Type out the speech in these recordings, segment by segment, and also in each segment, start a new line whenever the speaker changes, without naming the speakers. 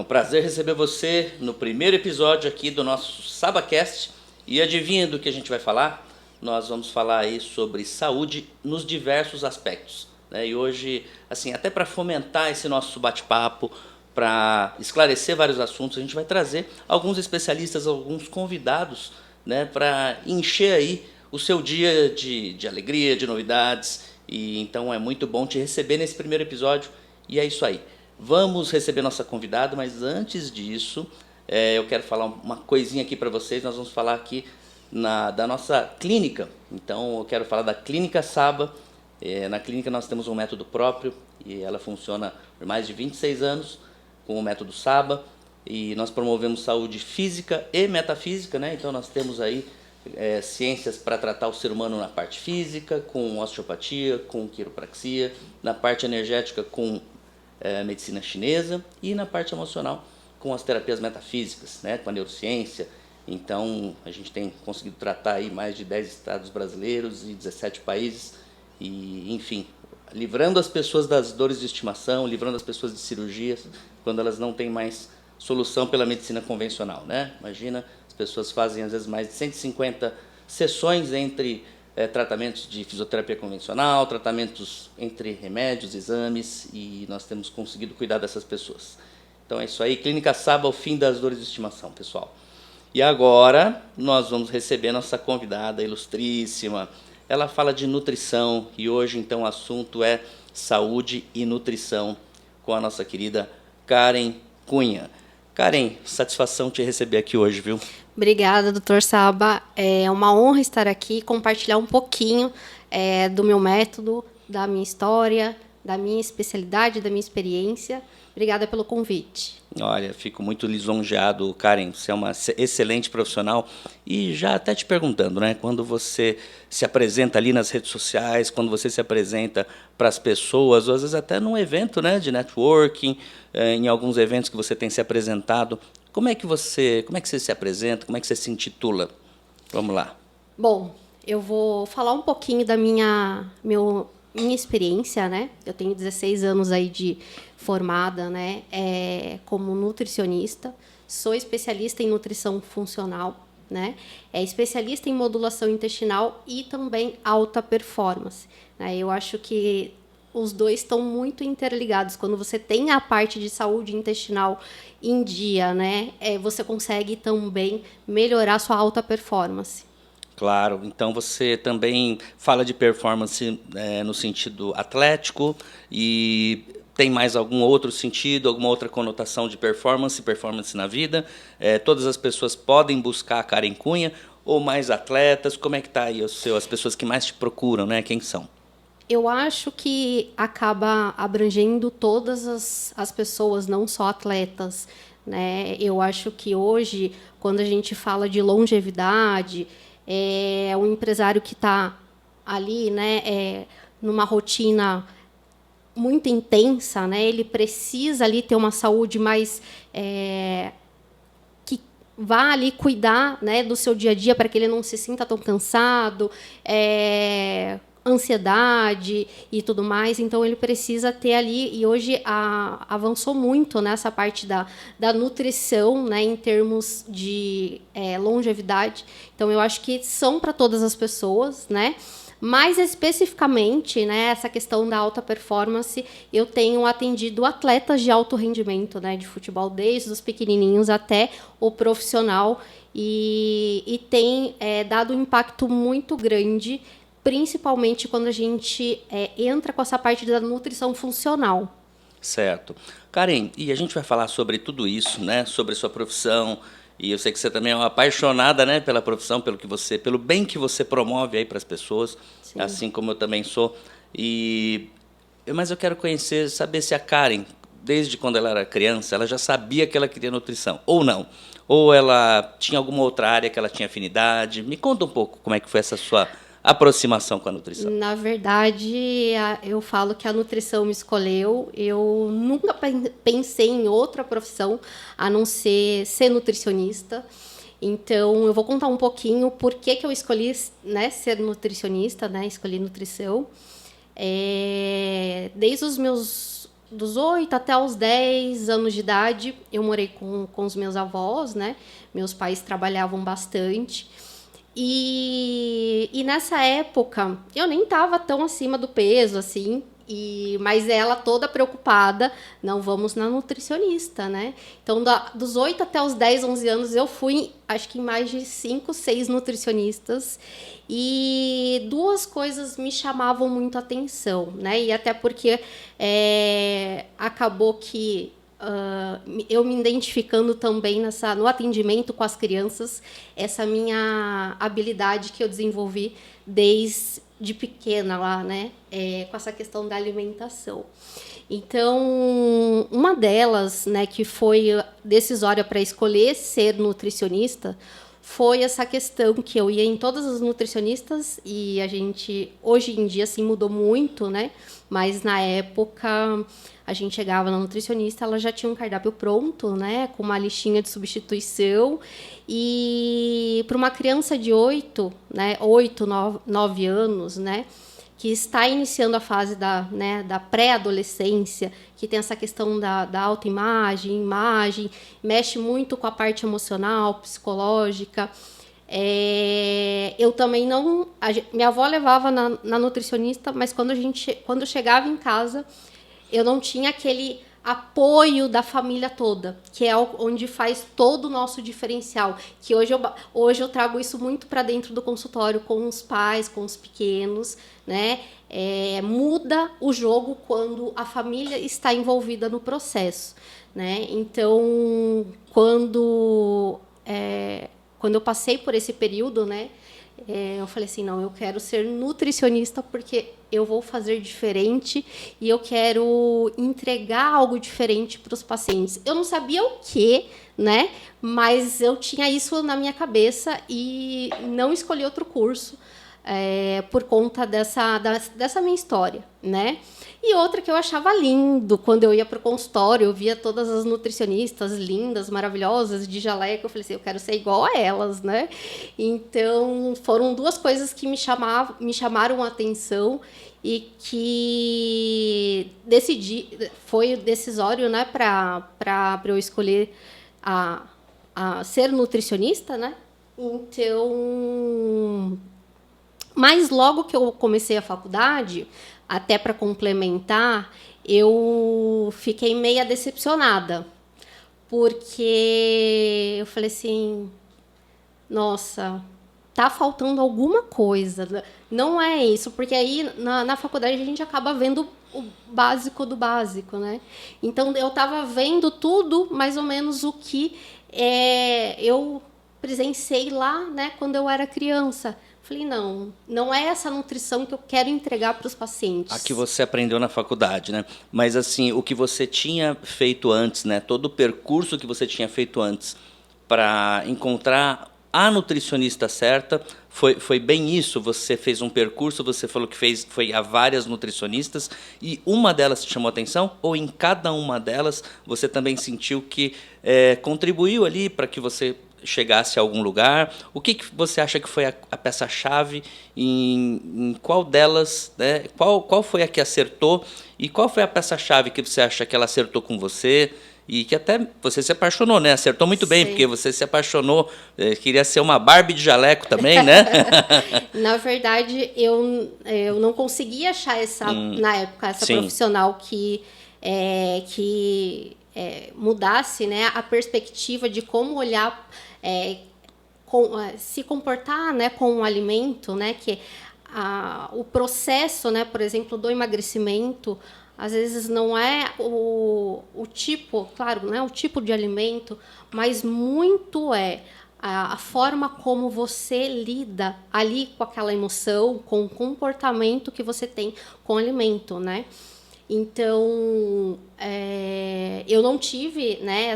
prazer receber você no primeiro episódio aqui do nosso SabaCast. E adivinha do que a gente vai falar? Nós vamos falar aí sobre saúde nos diversos aspectos, né? E hoje, assim, até para fomentar esse nosso bate-papo, para esclarecer vários assuntos, a gente vai trazer alguns especialistas, alguns convidados, né, para encher aí o seu dia de alegria, de novidades. E então é muito bom te receber nesse primeiro episódio. E é isso aí. Vamos receber nossa convidada, mas antes disso, eu quero falar uma coisinha aqui para vocês. Nós vamos falar aqui da nossa clínica. Então, eu quero falar da Clínica Saba. Na clínica nós temos um método próprio e ela funciona por mais de 26 anos com o método Saba. E nós promovemos saúde física e metafísica, né? Então, nós temos aí ciências para tratar o ser humano na parte física, com osteopatia, com quiropraxia, na parte energética, com medicina chinesa, e na parte emocional com as terapias metafísicas, né, com a neurociência. Então a gente tem conseguido tratar aí mais de 10 estados brasileiros e 17 países e, enfim, livrando as pessoas das dores de estimação, livrando as pessoas de cirurgias quando elas não têm mais solução pela medicina convencional, né? Imagina, as pessoas fazem às vezes mais de 150 sessões entre tratamentos de fisioterapia convencional, tratamentos entre remédios, exames, e nós temos conseguido cuidar dessas pessoas. Então é isso aí, Clínica Saba, o fim das dores de estimação, pessoal. E agora nós vamos receber nossa convidada ilustríssima. Ela fala de nutrição e hoje então o assunto é saúde e nutrição com a nossa querida Karen Cunha. Karen, satisfação te receber aqui hoje, viu?
Obrigada, doutor Saba. É uma honra estar aqui e compartilhar um pouquinho do meu método, da minha história, da minha especialidade, da minha experiência. Obrigada pelo convite.
Olha, fico muito lisonjeado, Karen. Você é uma excelente profissional. E já até te perguntando, né? Quando você se apresenta ali nas redes sociais, quando você se apresenta para as pessoas, ou às vezes até num evento, né, de networking, em alguns eventos que você tem se apresentado, como é que você se apresenta? Como é que você se intitula? Vamos lá.
Bom, eu vou falar um pouquinho da minha experiência, né? Eu tenho 16 anos aí de formada, né? Como nutricionista. Sou especialista em nutrição funcional, né? Especialista em modulação intestinal e também alta performance, né? Eu acho que os dois estão muito interligados. Quando você tem a parte de saúde intestinal em dia, né, você consegue também melhorar sua alta performance.
Claro, então você também fala de performance no sentido atlético e tem mais algum outro sentido, alguma outra conotação de performance na vida? Todas as pessoas podem buscar a Karen Cunha ou mais atletas? Como é que está aí as pessoas que mais te procuram, né? Quem são?
Eu acho que acaba abrangendo todas as pessoas, não só atletas, né? Eu acho que hoje, quando a gente fala de longevidade, um empresário que está ali, né, numa rotina muito intensa, né? Ele precisa ali ter uma saúde mais que vá ali cuidar, né, do seu dia a dia para que ele não se sinta tão cansado, ansiedade e tudo mais. Então ele precisa ter ali, e hoje avançou muito nessa parte da nutrição, né, em termos de longevidade. Então eu acho que são para todas as pessoas, né? Mais especificamente, né, essa questão da alta performance, eu tenho atendido atletas de alto rendimento, né, de futebol, desde os pequenininhos até o profissional, e tem dado um impacto muito grande, principalmente quando a gente entra com essa parte da nutrição funcional.
Certo. Karen, e a gente vai falar sobre tudo isso, né, sobre sua profissão. E eu sei que você também é uma apaixonada, né, pela profissão, pelo bem que você promove aí para as pessoas, Sim. Assim como eu também sou. Mas eu quero saber se a Karen, desde quando ela era criança, ela já sabia que ela queria nutrição, ou não? Ou ela tinha alguma outra área que ela tinha afinidade? Me conta um pouco como é que foi essa sua aproximação com a nutrição.
Na verdade, eu falo que a nutrição me escolheu. Eu nunca pensei em outra profissão a não ser nutricionista. Então, eu vou contar um pouquinho por que eu escolhi, né, ser nutricionista, né, escolhi nutrição. Desde os meus dos 8 até os 10 anos de idade, eu morei com os meus avós, né? Meus pais trabalhavam bastante. E nessa época, eu nem estava tão acima do peso, assim, mas ela toda preocupada, não, vamos na nutricionista, né? Então, dos 8 até os 10, 11 anos, eu fui, acho que em mais de 5, 6 nutricionistas. E duas coisas me chamavam muito a atenção, né? E até porque acabou que eu me identificando também no atendimento com as crianças, essa minha habilidade que eu desenvolvi desde pequena lá, né, com essa questão da alimentação. Então, uma delas, né, que foi decisória para escolher ser nutricionista, foi essa questão que eu ia em todas as nutricionistas e a gente, hoje em dia, assim, mudou muito, né, mas na época a gente chegava na nutricionista, ela já tinha um cardápio pronto, né, com uma listinha de substituição. E para uma criança de 8, 9 anos, né, que está iniciando a fase da pré-adolescência, que tem essa questão da autoimagem, imagem, mexe muito com a parte emocional, psicológica. Eu também não... minha avó levava na nutricionista, mas quando eu chegava em casa, eu não tinha aquele apoio da família toda, que é onde faz todo o nosso diferencial, que hoje eu trago isso muito para dentro do consultório com os pais, com os pequenos, né? Muda o jogo quando a família está envolvida no processo, né? Então, quando eu passei por esse período, né, eu falei assim, não, eu quero ser nutricionista porque eu vou fazer diferente e eu quero entregar algo diferente para os pacientes. Eu não sabia o que, né, mas eu tinha isso na minha cabeça e não escolhi outro curso por conta dessa minha história, né? E outra que eu achava lindo, quando eu ia para o consultório, eu via todas as nutricionistas lindas, maravilhosas, de jaleco, eu falei assim, eu quero ser igual a elas, né? Então, foram duas coisas que me chamaram a atenção e que foi decisório, né, para eu escolher a ser nutricionista, né? Então, mas logo que eu comecei a faculdade, até para complementar, eu fiquei meio decepcionada, porque eu falei assim, nossa, tá faltando alguma coisa, não é isso, porque aí na faculdade a gente acaba vendo o básico do básico, né? Então eu estava vendo tudo, mais ou menos o que eu presenciei lá, né, quando eu era criança. Falei, não é essa nutrição que eu quero entregar para os pacientes.
A que você aprendeu na faculdade, né? Mas, assim, o que você tinha feito antes, né? Todo o percurso que você tinha feito antes para encontrar a nutricionista certa, foi bem isso? Você fez um percurso, você falou que foi a várias nutricionistas e uma delas te chamou a atenção? Ou em cada uma delas você também sentiu que contribuiu ali para que você chegasse a algum lugar? O que você acha que foi a peça-chave? Em qual delas, né? Qual foi a que acertou? E qual foi a peça-chave que você acha que ela acertou com você? E que até você se apaixonou, né? Acertou muito bem, porque você se apaixonou, queria ser uma Barbie de jaleco também, né?
Na verdade, eu não conseguia achar na época, essa profissional que mudasse, né, a perspectiva de como olhar, se comportar, né, com o alimento, né, que o processo, né, por exemplo, do emagrecimento, às vezes não é o tipo, claro, não é o tipo de alimento, mas muito a forma como você lida ali com aquela emoção, com o comportamento que você tem com o alimento, né? Então, eu não tive, né,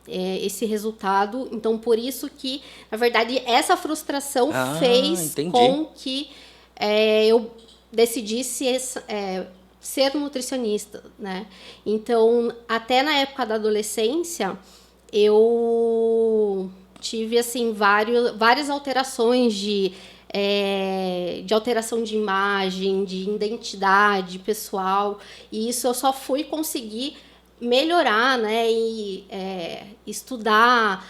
esse resultado. Então, por isso que, na verdade, essa frustração fez com que eu decidisse ser nutricionista, né? Então, até na época da adolescência, eu tive assim várias alterações de de alteração de imagem, de identidade pessoal, e isso eu só fui conseguir melhorar, né, e estudar,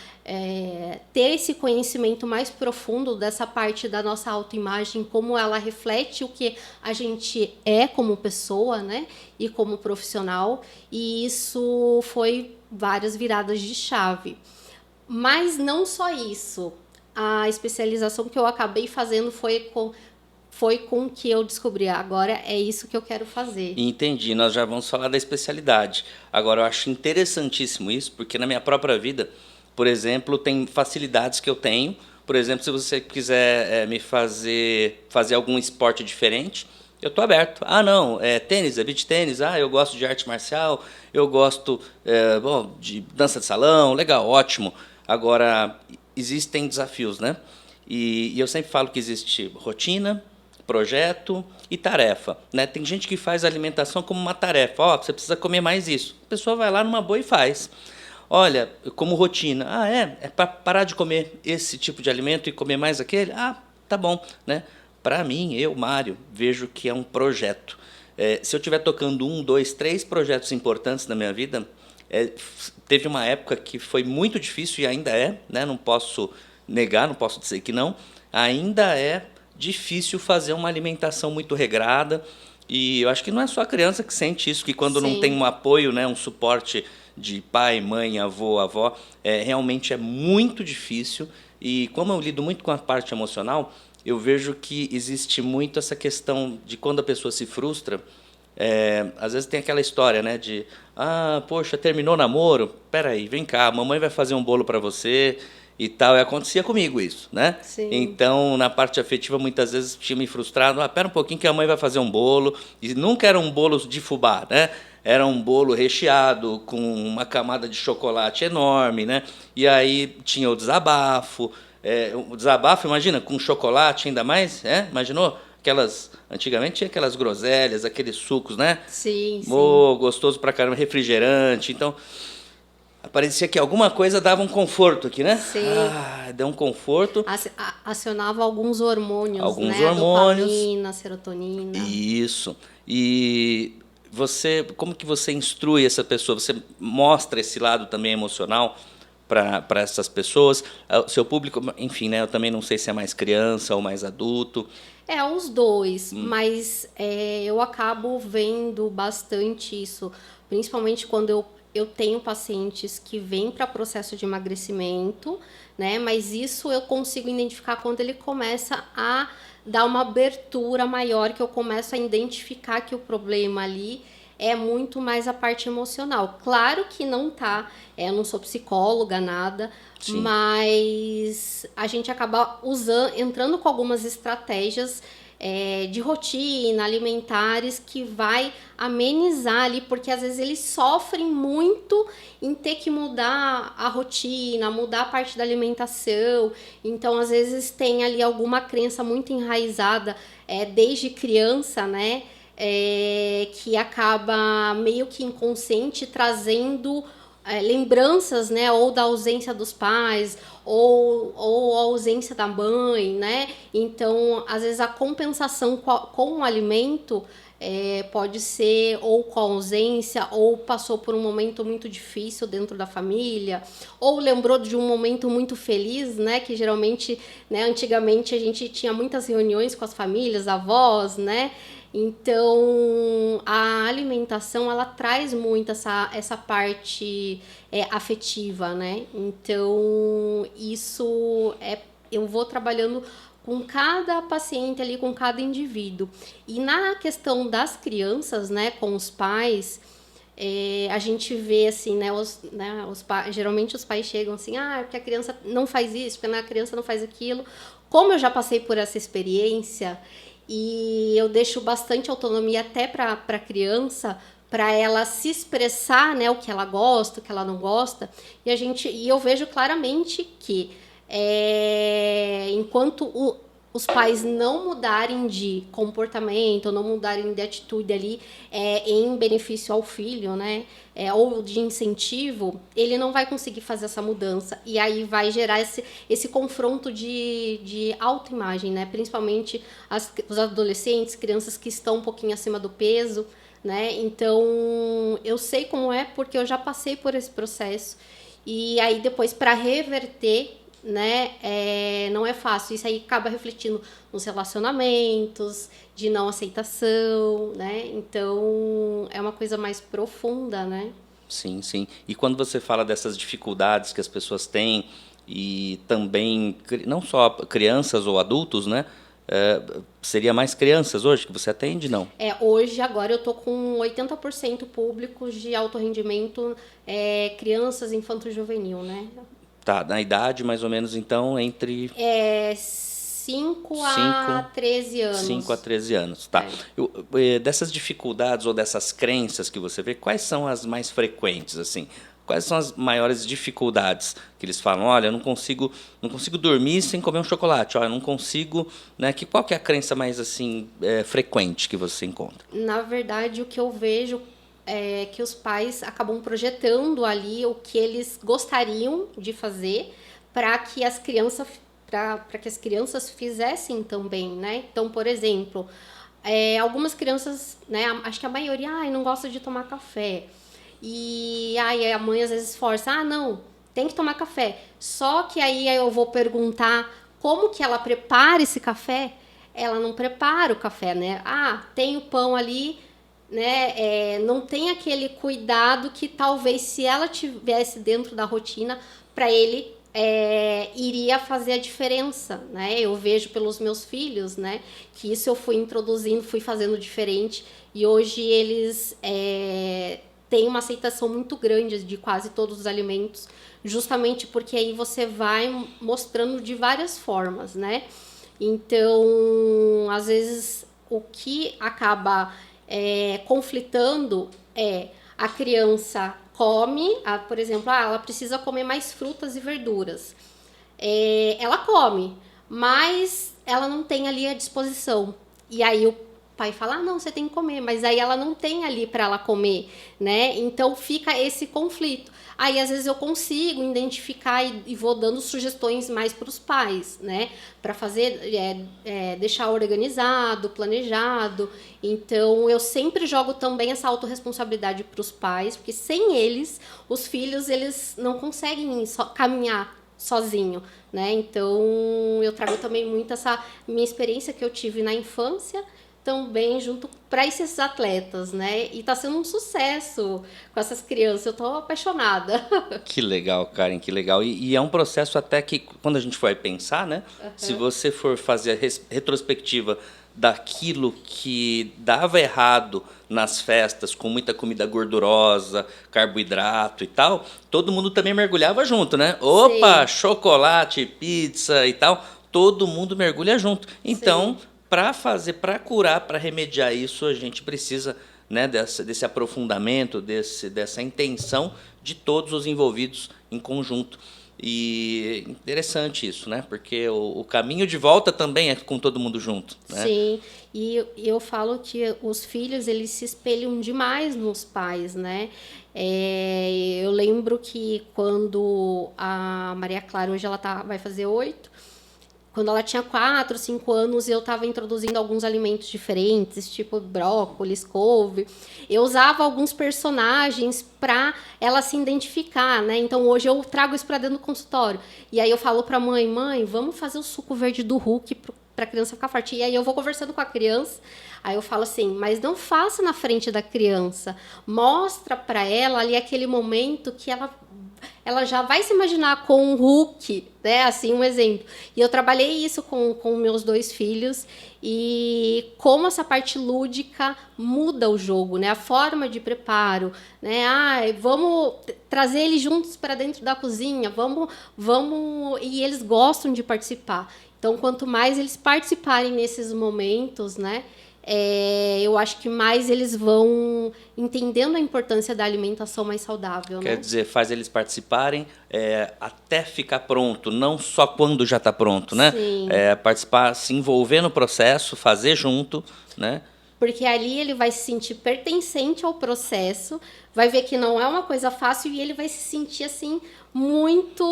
ter esse conhecimento mais profundo dessa parte da nossa autoimagem, como ela reflete o que a gente é como pessoa, né, e como profissional, e isso foi várias viradas de chave. Mas não só isso, a especialização que eu acabei fazendo foi com que eu descobri, agora é isso que eu quero fazer.
Entendi, nós já vamos falar da especialidade. Agora, eu acho interessantíssimo isso, porque na minha própria vida, por exemplo, tem facilidades que eu tenho. Por exemplo, se você quiser me fazer algum esporte diferente, eu estou aberto. Ah, não, tênis, beach tênis, eu gosto de arte marcial, eu gosto de dança de salão, legal, ótimo. Agora, existem desafios, né? E eu sempre falo que existe rotina, projeto e tarefa, né? Tem gente que faz a alimentação como uma tarefa. Você precisa comer mais isso. A pessoa vai lá numa boa e faz. Olha, como rotina. É para parar de comer esse tipo de alimento e comer mais aquele? Tá bom, né? Para mim, Mário, vejo que é um projeto. Se eu estiver tocando 1, 2, 3 projetos importantes na minha vida, teve uma época que foi muito difícil e ainda é, né? Não posso negar, não posso dizer que não. Ainda é difícil fazer uma alimentação muito regrada, e eu acho que não é só a criança que sente isso, que quando não tem um apoio, né, um suporte de pai, mãe, avô, avó, realmente é muito difícil. E como eu lido muito com a parte emocional, eu vejo que existe muito essa questão de quando a pessoa se frustra. Às vezes tem aquela história, né, de poxa, terminou o namoro, peraí, vem cá, a mamãe vai fazer um bolo para você e tal. E acontecia comigo isso, né?
Sim.
Então, na parte afetiva, muitas vezes tinha me frustrado. Pera um pouquinho que a mãe vai fazer um bolo. E nunca era um bolo de fubá, né? Era um bolo recheado com uma camada de chocolate enorme, né? E aí tinha o desabafo. O desabafo, imagina, com chocolate ainda mais, imaginou? Antigamente tinha aquelas groselhas, aqueles sucos, né?
Sim, sim.
Gostoso pra caramba, refrigerante. Então, parecia que alguma coisa dava um conforto aqui, né?
Sim.
Deu um conforto.
Acionava alguns hormônios,
alguns
né?
hormônios.
Dopamina, serotonina.
Isso. E como que você instrui essa pessoa? Você mostra esse lado também emocional para essas pessoas? O seu público, enfim, né? Eu também não sei se é mais criança ou mais adulto.
Os dois, mas eu acabo vendo bastante isso, principalmente quando eu tenho pacientes que vêm para processo de emagrecimento, né? Mas isso eu consigo identificar quando ele começa a dar uma abertura maior, que eu começo a identificar que o problema ali é muito mais a parte emocional. Claro que não tá, eu não sou psicóloga, nada,
Sim.
Mas a gente acaba entrando com algumas estratégias de rotina, alimentares, que vai amenizar ali, porque às vezes eles sofrem muito em ter que mudar a rotina, mudar a parte da alimentação. Então, às vezes tem ali alguma crença muito enraizada desde criança, né? Que acaba meio que inconsciente trazendo lembranças, né, ou da ausência dos pais, ou a ausência da mãe, né? Então, às vezes a compensação com o alimento pode ser ou com a ausência, ou passou por um momento muito difícil dentro da família, ou lembrou de um momento muito feliz, né? Que geralmente, né, antigamente a gente tinha muitas reuniões com as famílias, avós, né? Então, a alimentação, ela traz muito essa parte afetiva, né? Então, isso eu vou trabalhando com cada paciente ali, com cada indivíduo. E na questão das crianças, né, com os pais, a gente vê assim, né, geralmente os pais chegam assim, porque a criança não faz isso, porque a criança não faz aquilo. Como eu já passei por essa experiência, e eu deixo bastante autonomia até para a criança, para ela se expressar, né, o que ela gosta, o que ela não gosta, e eu vejo claramente que enquanto os pais não mudarem de comportamento, não mudarem de atitude ali em benefício ao filho, né? Ou de incentivo, ele não vai conseguir fazer essa mudança. E aí vai gerar esse confronto de autoimagem, né? Principalmente os adolescentes, crianças que estão um pouquinho acima do peso, né? Então, eu sei como é, porque eu já passei por esse processo. E aí, depois, para reverter, né, não é fácil. Isso aí acaba refletindo nos relacionamentos, de não aceitação, né? Então, é uma coisa mais profunda, né?
Sim, sim. E quando você fala dessas dificuldades que as pessoas têm, e também, não só crianças ou adultos, né? Seria mais crianças hoje que você atende, não?
Hoje, agora, eu tô com 80% públicos de alto rendimento, crianças, infanto-juvenil, né?
Tá, na idade mais ou menos, então, entre
5 a 13 anos.
5 a 13 anos, tá. Dessas dificuldades ou dessas crenças que você vê, quais são as mais frequentes, assim? Quais são as maiores dificuldades que eles falam? Olha, eu não consigo dormir sem comer um chocolate. Olha, eu não consigo, né? Qual que é a crença mais assim frequente que você encontra?
Na verdade, o que eu vejo é que os pais acabam projetando ali o que eles gostariam de fazer para que as crianças fizessem também, né? Então, por exemplo, algumas crianças, né? Acho que a maioria, não gosta de tomar café. E aí a mãe às vezes força, não, tem que tomar café. Só que aí eu vou perguntar como que ela prepara esse café. Ela não prepara o café, né? Tem o pão ali, né? Não tem aquele cuidado que talvez se ela tivesse dentro da rotina, para ele iria fazer a diferença, né? Eu vejo pelos meus filhos, né? Que isso eu fui introduzindo, fui fazendo diferente. E hoje eles tem uma aceitação muito grande de quase todos os alimentos, justamente porque aí você vai mostrando de várias formas, né? Então, às vezes, o que acaba conflitando a criança come, por exemplo, ela precisa comer mais frutas e verduras. Ela come, mas ela não tem ali a disposição. E aí o pai fala, não, você tem que comer, mas aí ela não tem ali para ela comer, né? Então fica esse conflito. Aí às vezes eu consigo identificar e vou dando sugestões mais para os pais, né? Para fazer, deixar organizado, planejado. Então eu sempre jogo também essa autorresponsabilidade para os pais, porque sem eles, os filhos eles não conseguem caminhar sozinho, né? Então eu trago também muito essa minha experiência que eu tive na infância também junto para esses atletas, né? E tá sendo um sucesso com essas crianças. Eu tô apaixonada.
Que legal, Karen, que legal. E é um processo até que, quando a gente for pensar, né? Se você for fazer a retrospectiva daquilo que dava errado nas festas, com muita comida gordurosa, carboidrato e tal, todo mundo também mergulhava junto, né? Opa, sim, chocolate, pizza e tal, todo mundo mergulha junto. Então, para curar, para remediar isso, a gente precisa, né, desse aprofundamento, dessa intenção de todos os envolvidos em conjunto. E interessante isso, né? Porque o caminho de volta também é com todo mundo junto, né?
Sim, e eu falo que os filhos, eles se espelham demais nos pais, né? Eu lembro que quando a Maria Clara, hoje ela vai fazer 8, quando ela tinha 4, 5 anos, eu estava introduzindo alguns alimentos diferentes, tipo brócolis, couve. Eu usava alguns personagens para ela se identificar, né? Então, hoje eu trago isso para dentro do consultório. E aí eu falo para a mãe, vamos fazer o suco verde do Hulk para a criança ficar forte. E aí eu vou conversando com a criança, aí eu falo assim, mas não faça na frente da criança. Mostra para ela ali aquele momento que ela já vai se imaginar com um Hulk, né? Assim, um exemplo. E eu trabalhei isso com meus 2 filhos e como essa parte lúdica muda o jogo, né? A forma de preparo, né? Vamos trazer eles juntos para dentro da cozinha, vamos... E eles gostam de participar. Então, quanto mais eles participarem nesses momentos, né? eu acho que mais eles vão entendendo a importância da alimentação mais saudável.
Quer dizer, faz eles participarem até ficar pronto, não só quando já está pronto, né?
Sim.
Participar, se envolver no processo, fazer junto, né?
Porque ali ele vai se sentir pertencente ao processo, vai ver que não é uma coisa fácil e ele vai se sentir assim muito,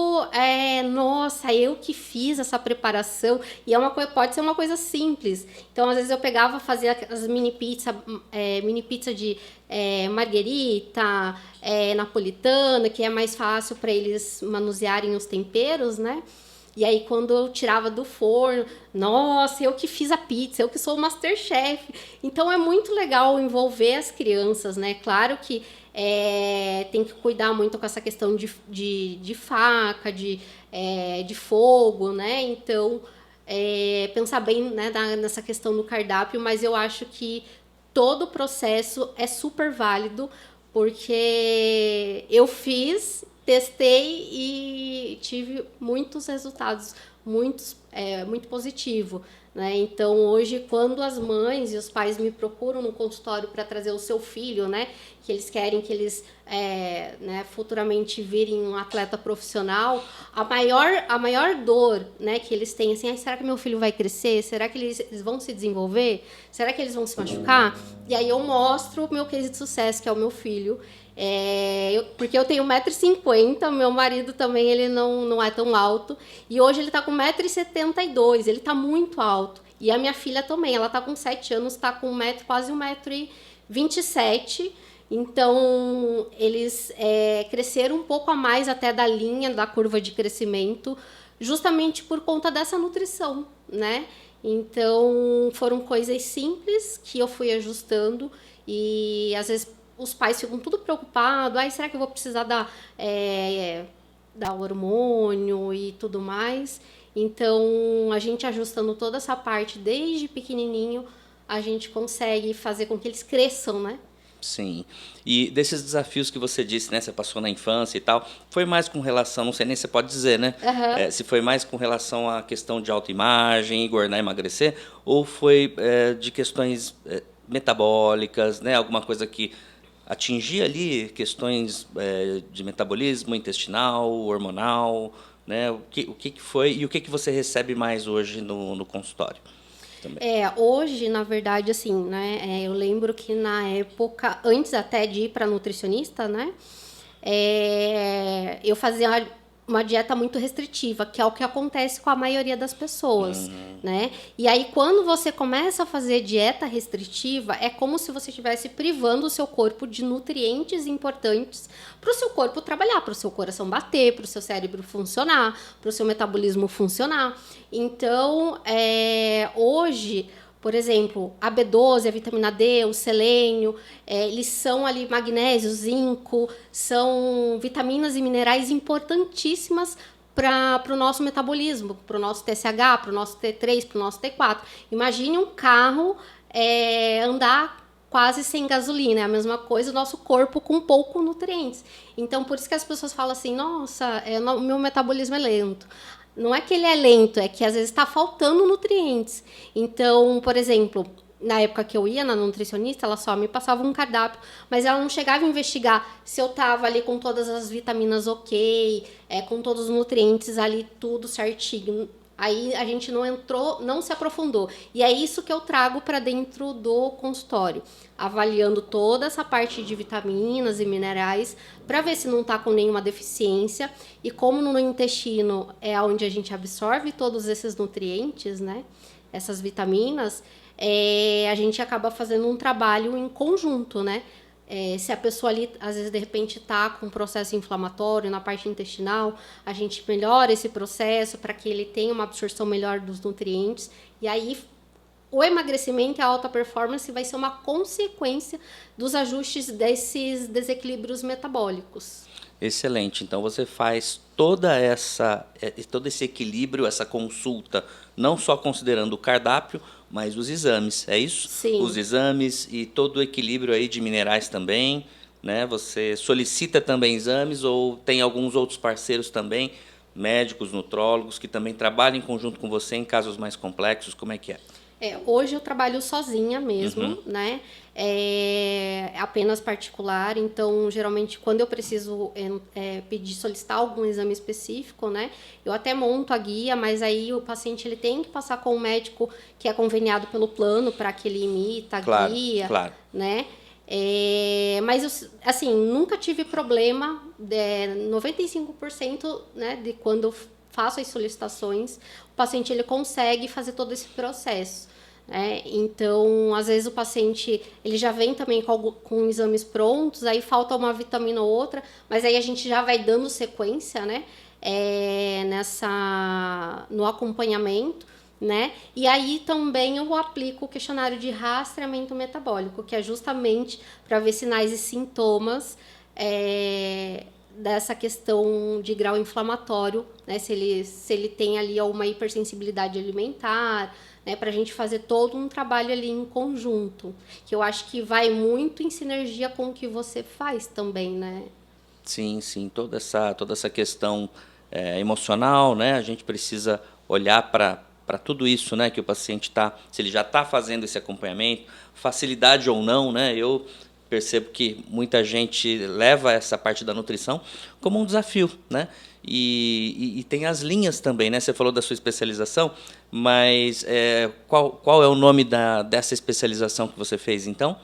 nossa, eu que fiz essa preparação. E pode ser uma coisa simples. Então, às vezes eu pegava, fazia as mini pizza de marguerita, napolitana, que é mais fácil para eles manusearem os temperos, né? E aí, quando eu tirava do forno, nossa, eu que fiz a pizza, eu que sou o MasterChef. Então, é muito legal envolver as crianças, né? Claro que tem que cuidar muito com essa questão de faca, de fogo, né? Então, pensar bem, né, nessa questão do cardápio, mas eu acho que todo o processo é super válido, porque eu fiz, testei e tive muitos resultados, muito positivo, né? Então, hoje, quando as mães e os pais me procuram no consultório para trazer o seu filho, né, que eles querem que eles né, futuramente virem um atleta profissional, a maior dor, né, que eles têm, assim, será que meu filho vai crescer? Será que eles vão se desenvolver? Será que eles vão se machucar? E aí eu mostro o meu case de sucesso, que é o meu filho. Porque eu tenho 1,50 m, meu marido também ele não é tão alto, e hoje ele está com 1,72 m, ele está muito alto. E a minha filha também, ela está com 7 anos, está com quase 1,27 m. Então, eles cresceram um pouco a mais até da linha da curva de crescimento, justamente por conta dessa nutrição, né? Então, foram coisas simples que eu fui ajustando, e às vezes os pais ficam tudo preocupados, será que eu vou precisar dar hormônio e tudo mais? Então, a gente ajustando toda essa parte desde pequenininho, a gente consegue fazer com que eles cresçam, né?
Sim. E desses desafios que você disse, né, você passou na infância e tal, foi mais com relação, não sei nem se você pode dizer, né?
Uhum.
Se foi mais com relação à questão de autoimagem, engordar e emagrecer, ou foi de questões metabólicas, né? Alguma coisa que atingir ali questões de metabolismo intestinal, hormonal, né? O que foi e o que você recebe mais hoje no consultório? Também.
Hoje, na verdade, assim, né? Eu lembro que na época, antes até de ir para nutricionista, né? Eu fazia uma dieta muito restritiva, que é o que acontece com a maioria das pessoas, né? E aí, quando você começa a fazer dieta restritiva, é como se você estivesse privando o seu corpo de nutrientes importantes para o seu corpo trabalhar, para o seu coração bater, para o seu cérebro funcionar, para o seu metabolismo funcionar. Então, hoje, por exemplo, a B12, a vitamina D, o selênio, eles são ali magnésio, zinco, são vitaminas e minerais importantíssimas para o nosso metabolismo, para o nosso TSH, para o nosso T3, para o nosso T4. Imagine um carro andar quase sem gasolina, é a mesma coisa, o nosso corpo com pouco nutrientes. Então, por isso que as pessoas falam assim, nossa, o meu metabolismo é lento. Não é que ele é lento, é que às vezes está faltando nutrientes. Então, por exemplo, na época que eu ia na nutricionista, ela só me passava um cardápio, mas ela não chegava a investigar se eu estava ali com todas as vitaminas ok, com todos os nutrientes ali, tudo certinho. Aí a gente não se aprofundou. E é isso que eu trago para dentro do consultório, avaliando toda essa parte de vitaminas e minerais para ver se não está com nenhuma deficiência. E como no intestino é onde a gente absorve todos esses nutrientes, né? Essas vitaminas, a gente acaba fazendo um trabalho em conjunto, né? Se a pessoa ali, às vezes, de repente, está com um processo inflamatório na parte intestinal, a gente melhora esse processo para que ele tenha uma absorção melhor dos nutrientes. E aí, o emagrecimento e a alta performance vai ser uma consequência dos ajustes desses desequilíbrios metabólicos.
Excelente. Então, você faz todo esse equilíbrio, essa consulta, não só considerando o cardápio, mas os exames, é isso?
Sim.
Os exames e todo o equilíbrio aí de minerais também, né? Você solicita também exames ou tem alguns outros parceiros também, médicos, nutrólogos, que também trabalham em conjunto com você em casos mais complexos? Como é que é?
Hoje eu trabalho sozinha mesmo, né? Apenas particular, então geralmente quando eu preciso solicitar algum exame específico, né? Eu até monto a guia, mas aí o paciente ele tem que passar com o médico que é conveniado pelo plano para que ele imita a guia,
claro.
né? Mas eu, assim, nunca tive problema, 95%, né, de quando eu faço as solicitações, o paciente ele consegue fazer todo esse processo. Então, às vezes o paciente ele já vem também com exames prontos, aí falta uma vitamina ou outra, mas aí a gente já vai dando sequência, né, no acompanhamento, né? E aí também eu aplico o questionário de rastreamento metabólico, que é justamente para ver sinais e sintomas dessa questão de grau inflamatório, né? Se ele tem ali uma hipersensibilidade alimentar, né? Para a gente fazer todo um trabalho ali em conjunto, que eu acho que vai muito em sinergia com o que você faz também, né?
Sim, sim, toda essa questão emocional, né? A gente precisa olhar para tudo isso, né? Que o paciente está, se ele já está fazendo esse acompanhamento, facilidade ou não, né? Eu percebo que muita gente leva essa parte da nutrição como um desafio, né? E tem as linhas também, né? Você falou da sua especialização, mas qual é o nome dessa especialização que você fez, então?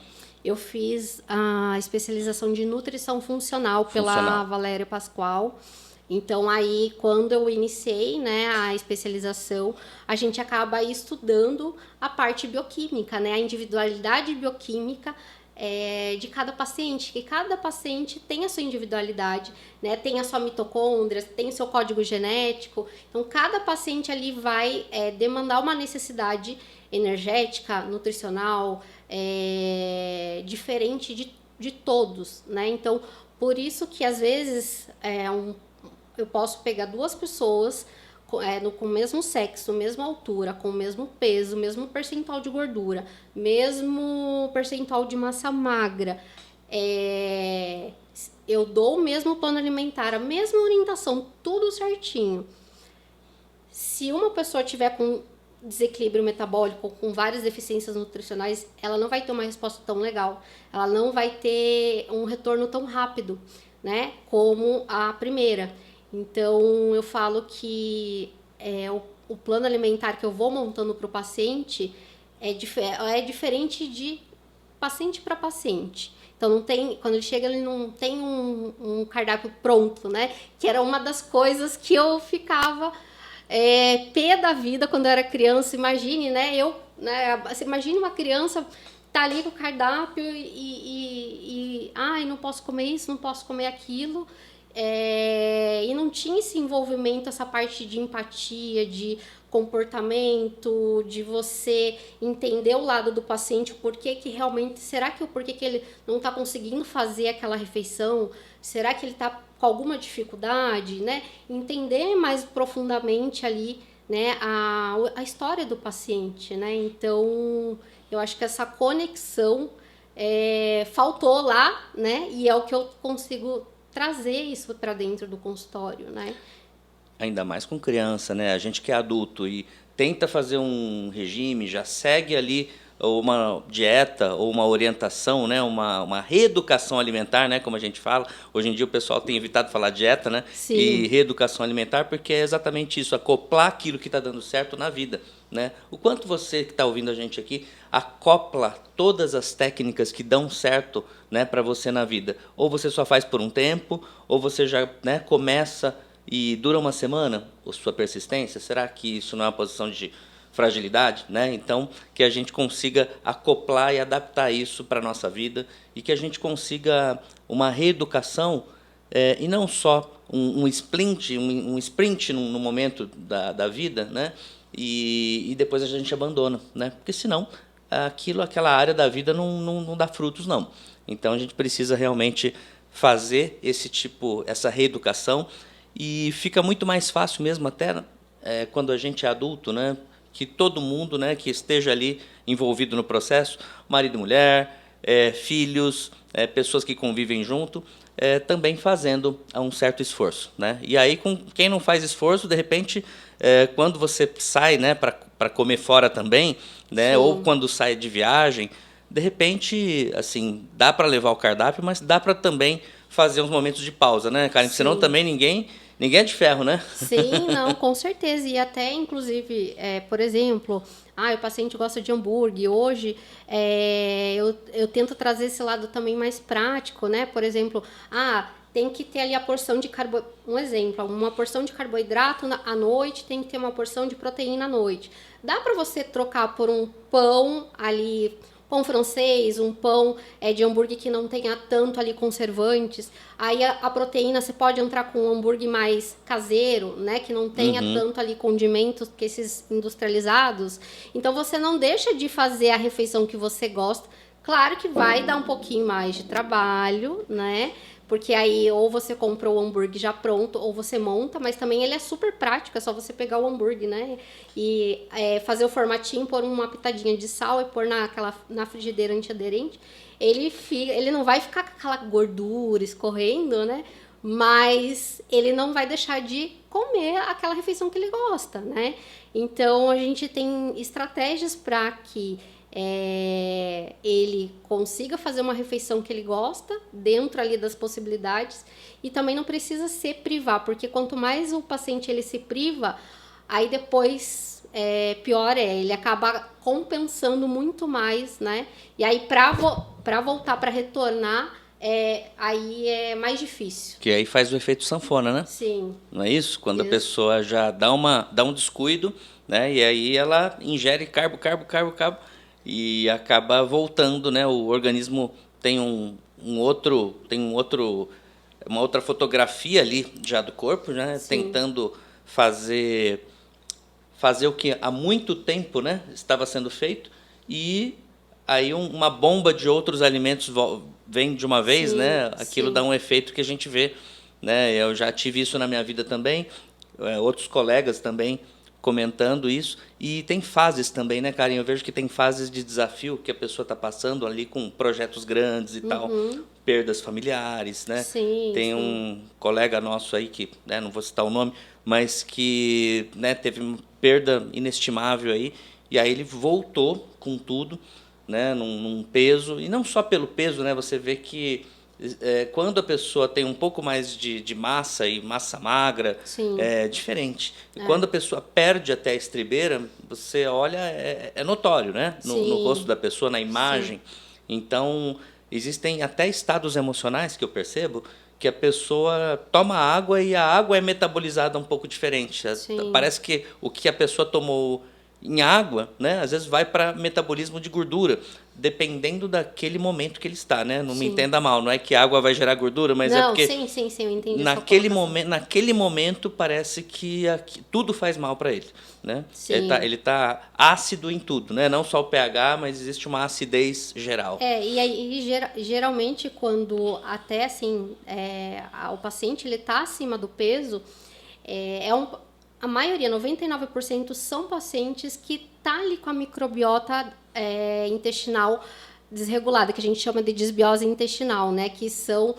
Eu fiz a especialização de nutrição funcional pela Valéria Pascoal. Então, aí, quando eu iniciei, né, a especialização, a gente acaba estudando a parte bioquímica, né, a individualidade bioquímica de cada paciente, que cada paciente tem a sua individualidade, né, tem a sua mitocôndria, tem o seu código genético. Então, cada paciente ali vai demandar uma necessidade energética, nutricional, diferente de todos, né? Então, por isso que às vezes eu posso pegar duas pessoas com o mesmo sexo, mesma altura, com o mesmo peso, mesmo percentual de gordura, mesmo percentual de massa magra. Eu dou o mesmo plano alimentar, a mesma orientação, tudo certinho. Se uma pessoa tiver com desequilíbrio metabólico, com várias deficiências nutricionais, ela não vai ter uma resposta tão legal, ela não vai ter um retorno tão rápido, né, como a primeira. Então, eu falo que o plano alimentar que eu vou montando para o paciente é diferente de paciente para paciente. Então, não tem, quando ele chega, ele não tem um cardápio pronto, né? Que era uma das coisas que eu ficava pé da vida quando eu era criança. Imagine, né? Você imagine uma criança tá ali com o cardápio não posso comer isso, não posso comer aquilo. E não tinha esse envolvimento, essa parte de empatia, de comportamento, de você entender o lado do paciente, o porquê que realmente, porquê que ele não está conseguindo fazer aquela refeição, será que ele está com alguma dificuldade, né? Entender mais profundamente ali, né, a história do paciente, né? Então, eu acho que essa conexão faltou lá, né? E é o que eu consigo trazer isso para dentro do consultório, né?
Ainda mais com criança, né? A gente que é adulto e tenta fazer um regime, já segue ali uma dieta ou uma orientação, né? Uma reeducação alimentar, né? Como a gente fala. Hoje em dia o pessoal tem evitado falar dieta, né?
Sim.
E reeducação alimentar, porque é exatamente isso, acoplar aquilo que está dando certo na vida, né? O quanto você que está ouvindo a gente aqui acopla todas as técnicas que dão certo, né, para você na vida. Ou você só faz por um tempo, ou você já, né, começa e dura uma semana, a sua persistência. Será que isso não é uma posição de fragilidade, né? Então, que a gente consiga acoplar e adaptar isso para a nossa vida e que a gente consiga uma reeducação e não só um sprint no momento da vida, né? E depois a gente abandona, né? Porque senão aquela área da vida não dá frutos, não. Então a gente precisa realmente fazer essa reeducação e fica muito mais fácil mesmo até quando a gente é adulto, né? Que todo mundo, né, que esteja ali envolvido no processo, marido e mulher, filhos, pessoas que convivem junto, também fazendo um certo esforço, né? E aí, com quem não faz esforço, de repente, quando você sai, né, para comer fora também, né, ou quando sai de viagem, de repente, assim, dá para levar o cardápio, mas dá para também fazer uns momentos de pausa, né, Karen? Porque senão também ninguém é de ferro, né?
Sim, não, com certeza. E até, inclusive, por exemplo, o paciente gosta de hambúrguer. Hoje, eu tento trazer esse lado também mais prático, né? Por exemplo, tem que ter ali a porção de carboidrato. Um exemplo, uma porção de carboidrato à noite, tem que ter uma porção de proteína à noite. Dá para você trocar por um pão ali, pão francês, um pão de hambúrguer que não tenha tanto ali conservantes. Aí a proteína você pode entrar com um hambúrguer mais caseiro, né? Que não tenha tanto ali condimentos que esses industrializados. Então você não deixa de fazer a refeição que você gosta. Claro que vai dar um pouquinho mais de trabalho, né? Porque aí ou você comprou o hambúrguer já pronto, ou você monta, mas também ele é super prático, é só você pegar o hambúrguer, né? E fazer o formatinho, pôr uma pitadinha de sal e pôr na frigideira antiaderente. Ele não vai ficar com aquela gordura escorrendo, né? Mas ele não vai deixar de comer aquela refeição que ele gosta, né? Então a gente tem estratégias para que ele consiga fazer uma refeição que ele gosta, dentro ali das possibilidades, e também não precisa se privar, porque quanto mais o paciente ele se priva, aí depois pior ele acaba compensando muito mais, né? E aí para voltar, para retornar, aí é mais difícil.
Que aí faz o efeito sanfona, né?
Sim.
Não é isso? Quando a pessoa já dá um descuido, né? E aí ela ingere carbo, e acaba voltando, né? O organismo tem uma outra fotografia ali já do corpo, né?
Sim.
Tentando fazer o que há muito tempo, né, estava sendo feito, e aí uma bomba de outros alimentos vem de uma vez, né? Aquilo dá um efeito que a gente vê, né? Eu já tive isso na minha vida também, outros colegas também comentando isso, e tem fases também, né, Karen? Eu vejo que tem fases de desafio que a pessoa está passando ali com projetos grandes e tal, perdas familiares, né? Tem um colega nosso aí que, né, não vou citar o nome, mas que, né, teve uma perda inestimável aí, e aí ele voltou com tudo, né, num peso, e não só pelo peso, né? Você vê que quando a pessoa tem um pouco mais de massa e massa magra, é diferente. Quando a pessoa perde até a estribeira, você olha, é notório, né? No rosto da pessoa, na imagem. Então, existem até estados emocionais que eu percebo que a pessoa toma água e a água é metabolizada um pouco diferente. Parece que o que a pessoa tomou em água, né, às vezes vai para metabolismo de gordura, dependendo daquele momento que ele está, né? Não me entenda mal, não é que a água vai gerar gordura, mas
não,
é porque
sim, eu entendi
naquele momento parece que tudo faz mal para ele, né?
Sim.
Ele tá ácido em tudo, né? Não só o pH, mas existe uma acidez geral.
E aí geralmente quando até assim o paciente ele tá acima do peso, a maioria, 99%, são pacientes que tá ali com a microbiota intestinal desregulada, que a gente chama de desbiose intestinal, né? Que são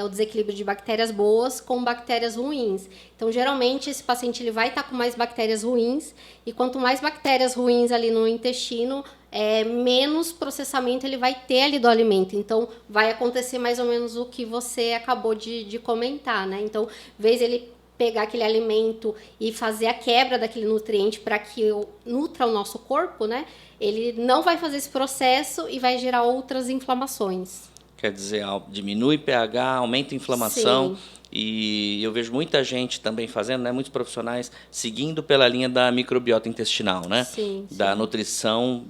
o desequilíbrio de bactérias boas com bactérias ruins. Então, geralmente, esse paciente ele vai estar com mais bactérias ruins, e quanto mais bactérias ruins ali no intestino, menos processamento ele vai ter ali do alimento. Então, vai acontecer mais ou menos o que você acabou de comentar, né? Então, vez ele pegar aquele alimento e fazer a quebra daquele nutriente para que nutra o nosso corpo, né? Ele não vai fazer esse processo e vai gerar outras inflamações.
Quer dizer, diminui pH, aumenta a inflamação. Sim. E eu vejo muita gente também fazendo, né? Muitos profissionais seguindo pela linha da microbiota intestinal, né?
Sim.
Da nutrição,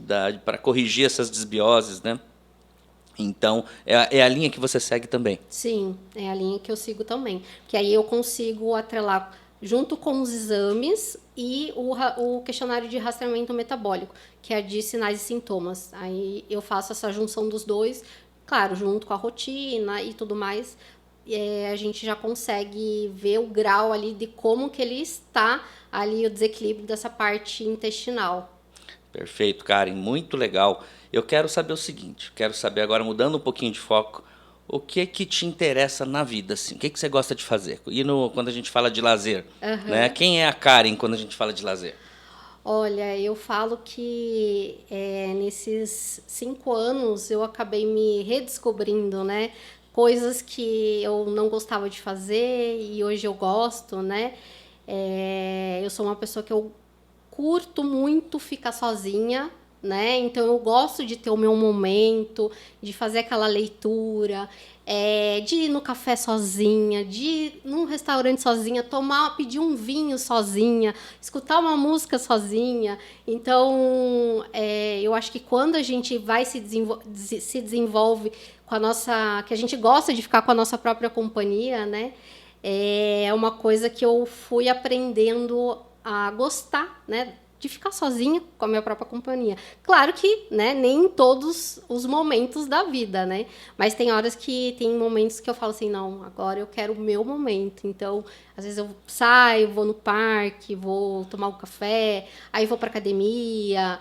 para corrigir essas desbioses, né? Então, é a linha que você segue também?
Sim, é a linha que eu sigo também. Porque aí eu consigo atrelar junto com os exames e o questionário de rastreamento metabólico, que é de sinais e sintomas. Aí eu faço essa junção dos dois, claro, junto com a rotina e tudo mais. A gente já consegue ver o grau ali de como que ele está ali, o desequilíbrio dessa parte intestinal.
Perfeito, Karen, muito legal. Eu quero saber o seguinte, quero saber agora, mudando um pouquinho de foco, o que que te interessa na vida, assim? O que que você gosta de fazer? E quando a gente fala de lazer, né?
Aham.
Quem é a Karen quando a gente fala de lazer?
Olha, eu falo que nesses 5 anos eu acabei me redescobrindo, né? Coisas que eu não gostava de fazer e hoje eu gosto, né? Eu sou uma pessoa que eu curto muito ficar sozinha, né? Então eu gosto de ter o meu momento, de fazer aquela leitura, de ir no café sozinha, de ir num restaurante sozinha, pedir um vinho sozinha, escutar uma música sozinha. Então eu acho que quando a gente vai se desenvolve com a nossa, que a gente gosta de ficar com a nossa própria companhia, né? É uma coisa que eu fui aprendendo a gostar, né, de ficar sozinha com a minha própria companhia. Claro que, né, nem em todos os momentos da vida, né, mas tem momentos que eu falo assim, não, agora eu quero o meu momento. Então, às vezes eu saio, vou no parque, vou tomar um café, aí vou para academia.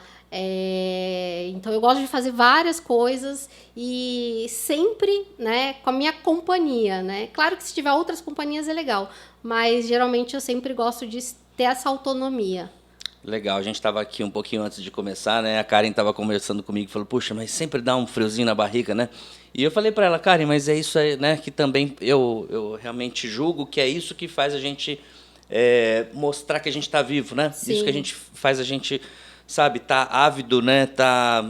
Então eu gosto de fazer várias coisas e sempre, né, com a minha companhia, né? Claro que se tiver outras companhias é legal, mas geralmente eu sempre gosto de ter essa autonomia.
Legal, a gente estava aqui um pouquinho antes de começar, né? A Karen estava conversando comigo e falou, puxa, mas sempre dá um friozinho na barriga, né? E eu falei para ela, Karen, mas é isso aí, né? Que também eu realmente julgo que é isso que faz a gente mostrar que a gente está vivo, né? Isso que a
Sim,
gente faz a gente, sabe, tá ávido, né? Tá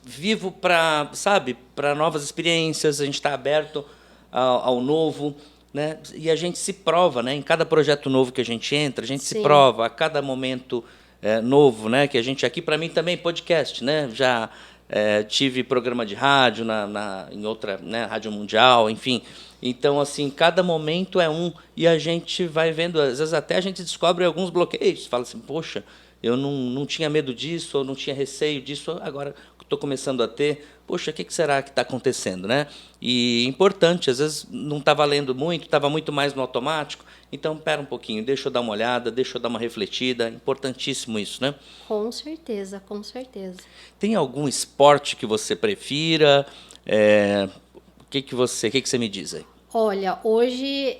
vivo para, sabe, para novas experiências. A gente está aberto ao novo, né? E a gente se prova, né? Em cada projeto novo que a gente entra, a gente se
sim,
prova a cada momento novo, né? Que a gente aqui, para mim também podcast, né? Já tive programa de rádio em outra, né? Rádio Mundial, enfim. Então, assim, cada momento é um e a gente vai vendo, às vezes até a gente descobre alguns bloqueios. Fala assim, poxa, eu não tinha medo disso, ou não tinha receio disso, agora estou começando a ter. Poxa, o que será que está acontecendo, né? E importante, às vezes não está valendo muito, estava muito mais no automático. Então, espera um pouquinho, deixa eu dar uma olhada, deixa eu dar uma refletida. Importantíssimo isso, né?
com certeza, com certeza.
Tem algum esporte que você prefira? O que você me diz aí?
Olha, hoje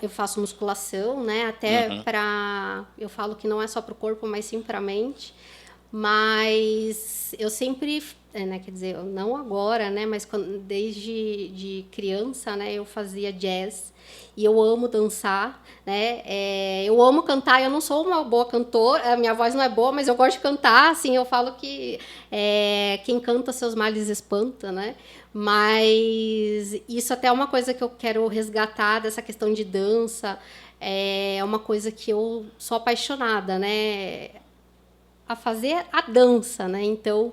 eu faço musculação, né? Até
Uhum.
eu falo que não é só para o corpo, mas sim para a mente. Mas eu sempre, né? Quer dizer, não agora, né? Mas desde de criança, né? Eu fazia jazz e eu amo dançar, né? Eu amo cantar. Eu não sou uma boa cantora, a minha voz não é boa, mas eu gosto de cantar. Assim, eu falo que quem canta seus males espanta, né? Mas isso até é uma coisa que eu quero resgatar dessa questão de dança. É uma coisa que eu sou apaixonada, né? A fazer a dança, né? Então,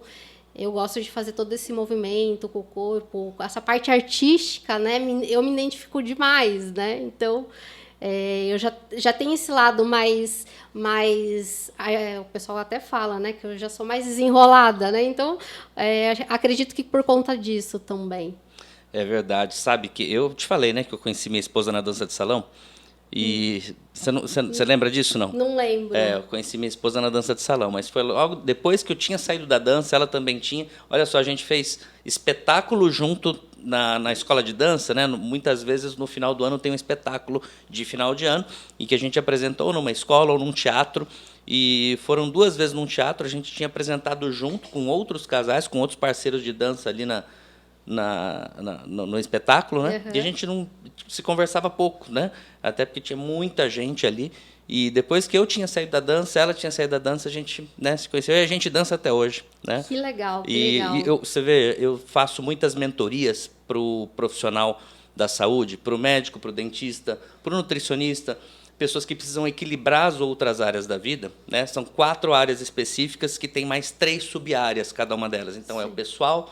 eu gosto de fazer todo esse movimento com o corpo, essa parte artística, né? Eu me identifico demais, né? Então, eu já tenho esse lado o pessoal até fala, né? Que eu já sou mais desenrolada, né? Então, acredito que por conta disso também.
É verdade. Sabe que eu te falei, né, que eu conheci minha esposa na dança de salão? E você lembra disso, não?
Não lembro.
Eu conheci minha esposa na dança de salão, mas foi logo depois que eu tinha saído da dança, ela também tinha. Olha só, a gente fez espetáculo junto na escola de dança, né? Muitas vezes no final do ano tem um espetáculo de final de ano, em que a gente apresentou numa escola ou num teatro. E foram 2 vezes num teatro, a gente tinha apresentado junto com outros casais, com outros parceiros de dança ali no espetáculo, né? E a
Uhum.
gente não se conversava pouco, né? Até porque tinha muita gente ali. E depois que eu tinha saído da dança, ela tinha saído da dança, a gente, né, se conheceu e a gente dança até hoje, né?
Que legal, que
E
legal.
você vê, eu faço muitas mentorias para o profissional da saúde, para o médico, para o dentista, para o nutricionista, pessoas que precisam equilibrar as outras áreas da vida, né? São 4 áreas específicas que tem mais 3 sub-áreas cada uma delas. Então é o
Sim.
pessoal,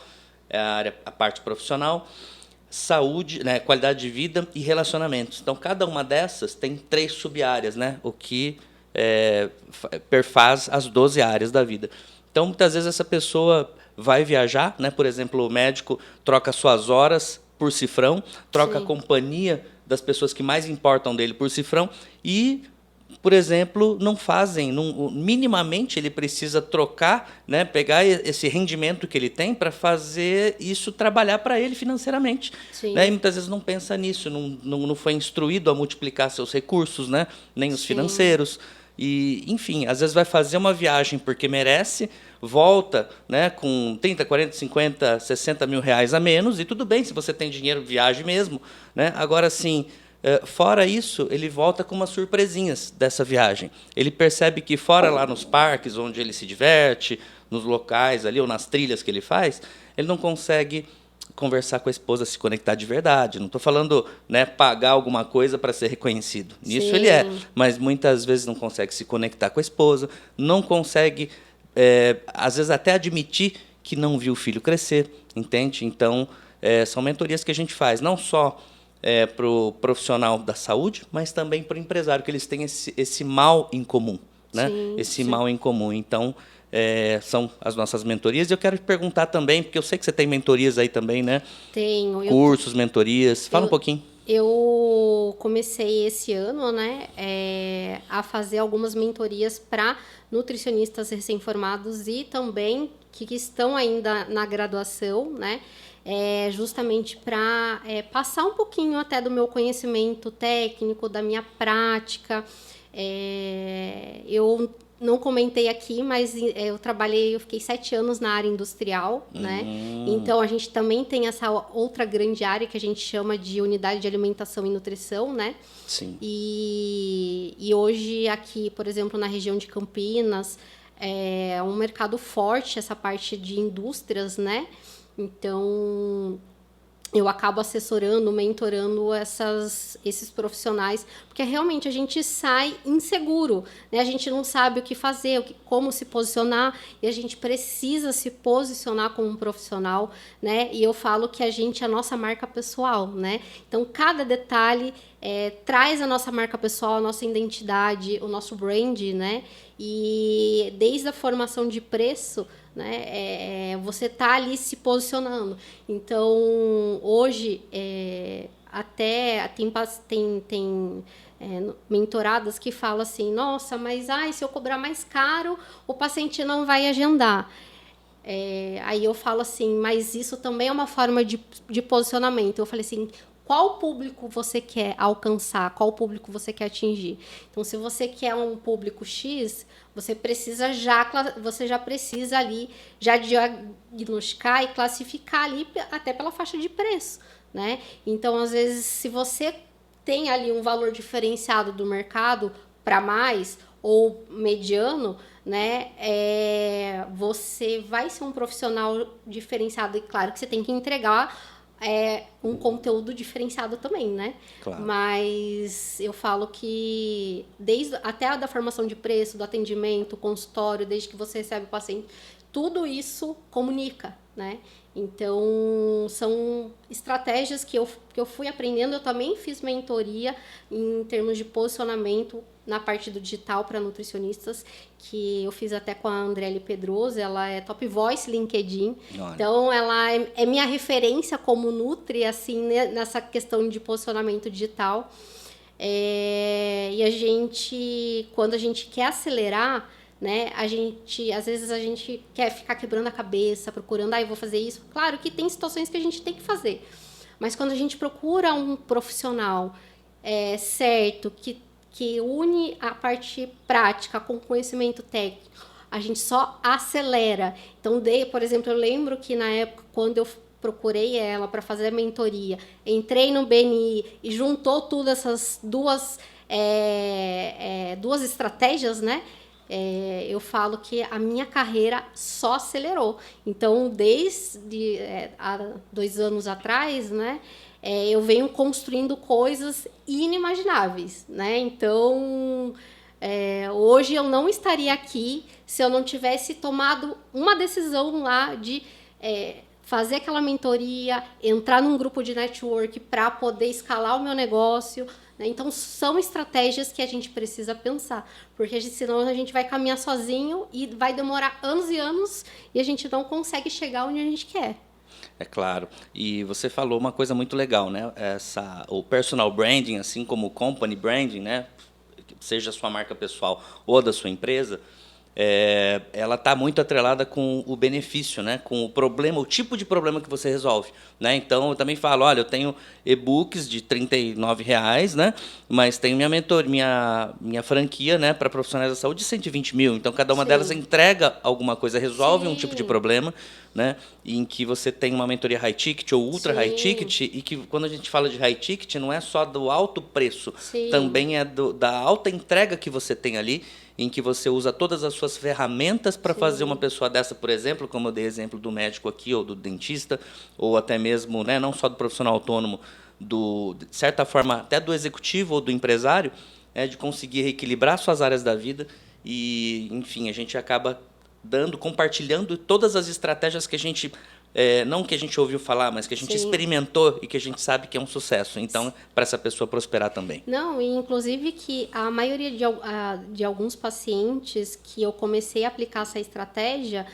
a parte profissional, saúde, né, qualidade de vida e relacionamentos. Então, cada uma dessas tem 3 sub-áreas, né, o que perfaz as 12 áreas da vida. Então, muitas vezes essa pessoa vai viajar, né, por exemplo, o médico troca suas horas por cifrão, troca a
Sim.
companhia das pessoas que mais importam dele por cifrão e por exemplo, não fazem, minimamente ele precisa trocar, né, pegar esse rendimento que ele tem para fazer isso trabalhar para ele financeiramente. Né? E muitas vezes não pensa nisso, não foi instruído a multiplicar seus recursos, né, nem os financeiros. E, enfim, às vezes vai fazer uma viagem porque merece, volta, né, com 30, 40, 50, 60 mil reais a menos, e tudo bem, se você tem dinheiro, viaje mesmo. Né? Agora, sim, fora isso, ele volta com umas surpresinhas dessa viagem. Ele percebe que fora lá nos parques, onde ele se diverte, nos locais ali, ou nas trilhas que ele faz, ele não consegue conversar com a esposa, se conectar de verdade. Não estou falando, né, pagar alguma coisa para ser reconhecido. Nisso ele é, mas muitas vezes não consegue se conectar com a esposa, não consegue, às vezes, até admitir que não viu o filho crescer, entende? Então, são mentorias que a gente faz, não só para o profissional da saúde, mas também para o empresário, que eles têm esse mal em comum. Né? Esse mal em comum. Então, são as nossas mentorias. E eu quero te perguntar também, porque eu sei que você tem mentorias aí também, né?
Tenho.
Cursos, mentorias. Fala um pouquinho.
Eu comecei esse ano, né, a fazer algumas mentorias para nutricionistas recém-formados e também que estão ainda na graduação, né? Justamente para passar um pouquinho até do meu conhecimento técnico, da minha prática. Eu não comentei aqui, mas eu fiquei 7 anos na área industrial, né? Então, a gente também tem essa outra grande área que a gente chama de unidade de alimentação e nutrição, né?
Sim.
E hoje aqui, por exemplo, na região de Campinas, é um mercado forte essa parte de indústrias, né? Então, eu acabo assessorando, mentorando esses profissionais, porque realmente a gente sai inseguro, né? A gente não sabe o que fazer, como se posicionar, e a gente precisa se posicionar como um profissional, né? E eu falo que a gente é a nossa marca pessoal, né? Então, cada detalhe traz a nossa marca pessoal, a nossa identidade, o nosso brand, né? E desde a formação de preço, né, você tá ali se posicionando. Então, hoje, até tem mentoradas que falam assim, nossa, mas se eu cobrar mais caro, o paciente não vai agendar. Aí eu falo assim, mas isso também é uma forma de posicionamento. Eu falei assim, qual público você quer alcançar, qual público você quer atingir. Então, se você quer um público X, você já precisa ali já diagnosticar e classificar ali até pela faixa de preço, né? Então, às vezes, se você tem ali um valor diferenciado do mercado para mais ou mediano, né? Você vai ser um profissional diferenciado, e claro que você tem que entregar um conteúdo diferenciado também, né?
Claro.
Mas eu falo que até a da formação de preço, do atendimento, consultório, desde que você recebe o paciente, tudo isso comunica, né? Então, são estratégias que eu fui aprendendo. Eu também fiz mentoria em termos de posicionamento na parte do digital para nutricionistas, que eu fiz até com a Andrelli Pedroso. Ela é Top Voice LinkedIn. Olha. Então, ela é minha referência como Nutri, assim, nessa questão de posicionamento digital. E a gente, quando a gente quer acelerar, né, às vezes a gente quer ficar quebrando a cabeça, procurando, eu vou fazer isso. Claro que tem situações que a gente tem que fazer, mas quando a gente procura um profissional certo, que une a parte prática com conhecimento técnico, a gente só acelera. Então, por exemplo, eu lembro que na época, quando eu procurei ela para fazer a mentoria, entrei no BNI e juntou todas essas duas estratégias, né? Eu falo que a minha carreira só acelerou. Então, desde há 2 anos atrás, né, eu venho construindo coisas inimagináveis, né? Então, hoje eu não estaria aqui se eu não tivesse tomado uma decisão lá de fazer aquela mentoria, entrar num grupo de network para poder escalar o meu negócio. Então, são estratégias que a gente precisa pensar, porque senão a gente vai caminhar sozinho e vai demorar anos e anos e a gente não consegue chegar onde a gente quer.
É claro. E você falou uma coisa muito legal, né? O personal branding, assim como o company branding, né? seja a sua marca pessoal ou da sua empresa, ela está muito atrelada com o benefício, né? Com o problema, o tipo de problema que você resolve, né? Então, eu também falo, olha, eu tenho e-books de R$ 39, né? Mas tenho minha franquia, né, para profissionais da saúde de 120 mil. Então, cada uma delas entrega alguma coisa, resolve um tipo de problema, né? Em que você tem uma mentoria high ticket ou ultra high ticket, e que quando a gente fala de high ticket, não é só do alto preço, também é da alta entrega que você tem ali, em que você usa todas as suas ferramentas para fazer uma pessoa dessa, por exemplo, como eu dei exemplo do médico aqui, ou do dentista, ou até mesmo, né, não só do profissional autônomo, de certa forma, até do executivo ou do empresário, de conseguir reequilibrar suas áreas da vida e, enfim, a gente acaba compartilhando todas as estratégias que a gente, não que a gente ouviu falar, mas que a gente experimentou e que a gente sabe que é um sucesso. Então, para essa pessoa prosperar também.
Não, e inclusive que a maioria de alguns pacientes que eu comecei a aplicar essa estratégia,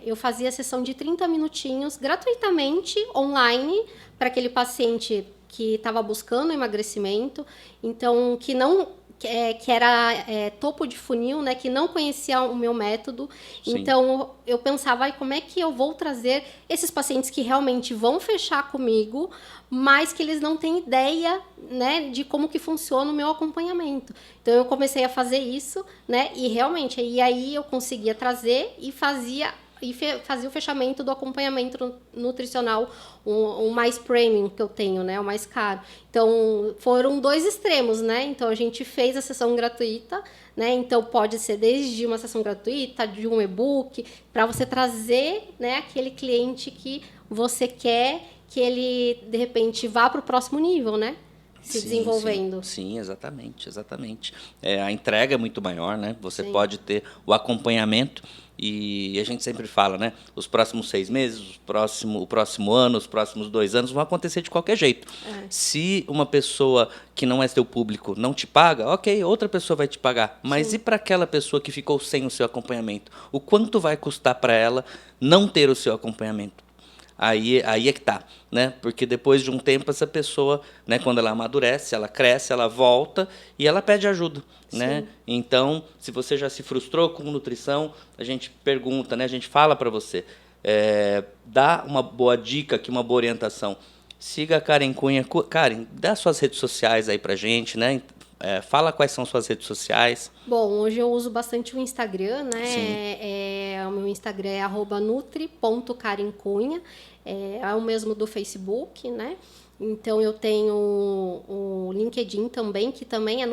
eu fazia sessão de 30 minutinhos gratuitamente online para aquele paciente que estava buscando emagrecimento, então que era topo de funil, né, que não conhecia o meu método. Sim. Então, eu pensava, como é que eu vou trazer esses pacientes que realmente vão fechar comigo, mas que eles não têm ideia, né, de como que funciona o meu acompanhamento. Então, eu comecei a fazer isso, né, e realmente, e aí eu conseguia trazer e fazia o fechamento do acompanhamento nutricional, o mais premium que eu tenho, né, o mais caro. Então, foram 2 extremos, né? Então, a gente fez a sessão gratuita, né? Então, pode ser desde uma sessão gratuita, de um e-book, para você trazer, né, aquele cliente que você quer que ele, de repente, vá para o próximo nível, né? Se desenvolvendo.
Sim, exatamente. A entrega é muito maior, né? Você pode ter o acompanhamento. E a gente sempre fala, né? Os próximos 6 meses, o próximo ano, os próximos 2 anos vão acontecer de qualquer jeito. Se uma pessoa que não é seu público não te paga, ok, outra pessoa vai te pagar. Mas e para aquela pessoa que ficou sem o seu acompanhamento? O quanto vai custar para ela não ter o seu acompanhamento? Aí é que tá, né? Porque depois de um tempo essa pessoa, né, quando ela amadurece, ela cresce, ela volta e ela pede ajuda, né? Então, se você já se frustrou com nutrição, a gente pergunta, né? A gente fala para você, dá uma boa dica aqui, uma boa orientação. Siga a Karen Cunha. Karen, dá suas redes sociais aí pra gente, né? Fala quais são suas redes sociais.
Bom, hoje eu uso bastante o Instagram, né? O meu Instagram é @nutri.karencunha, é o mesmo do Facebook, né? Então, eu tenho o LinkedIn também, que também é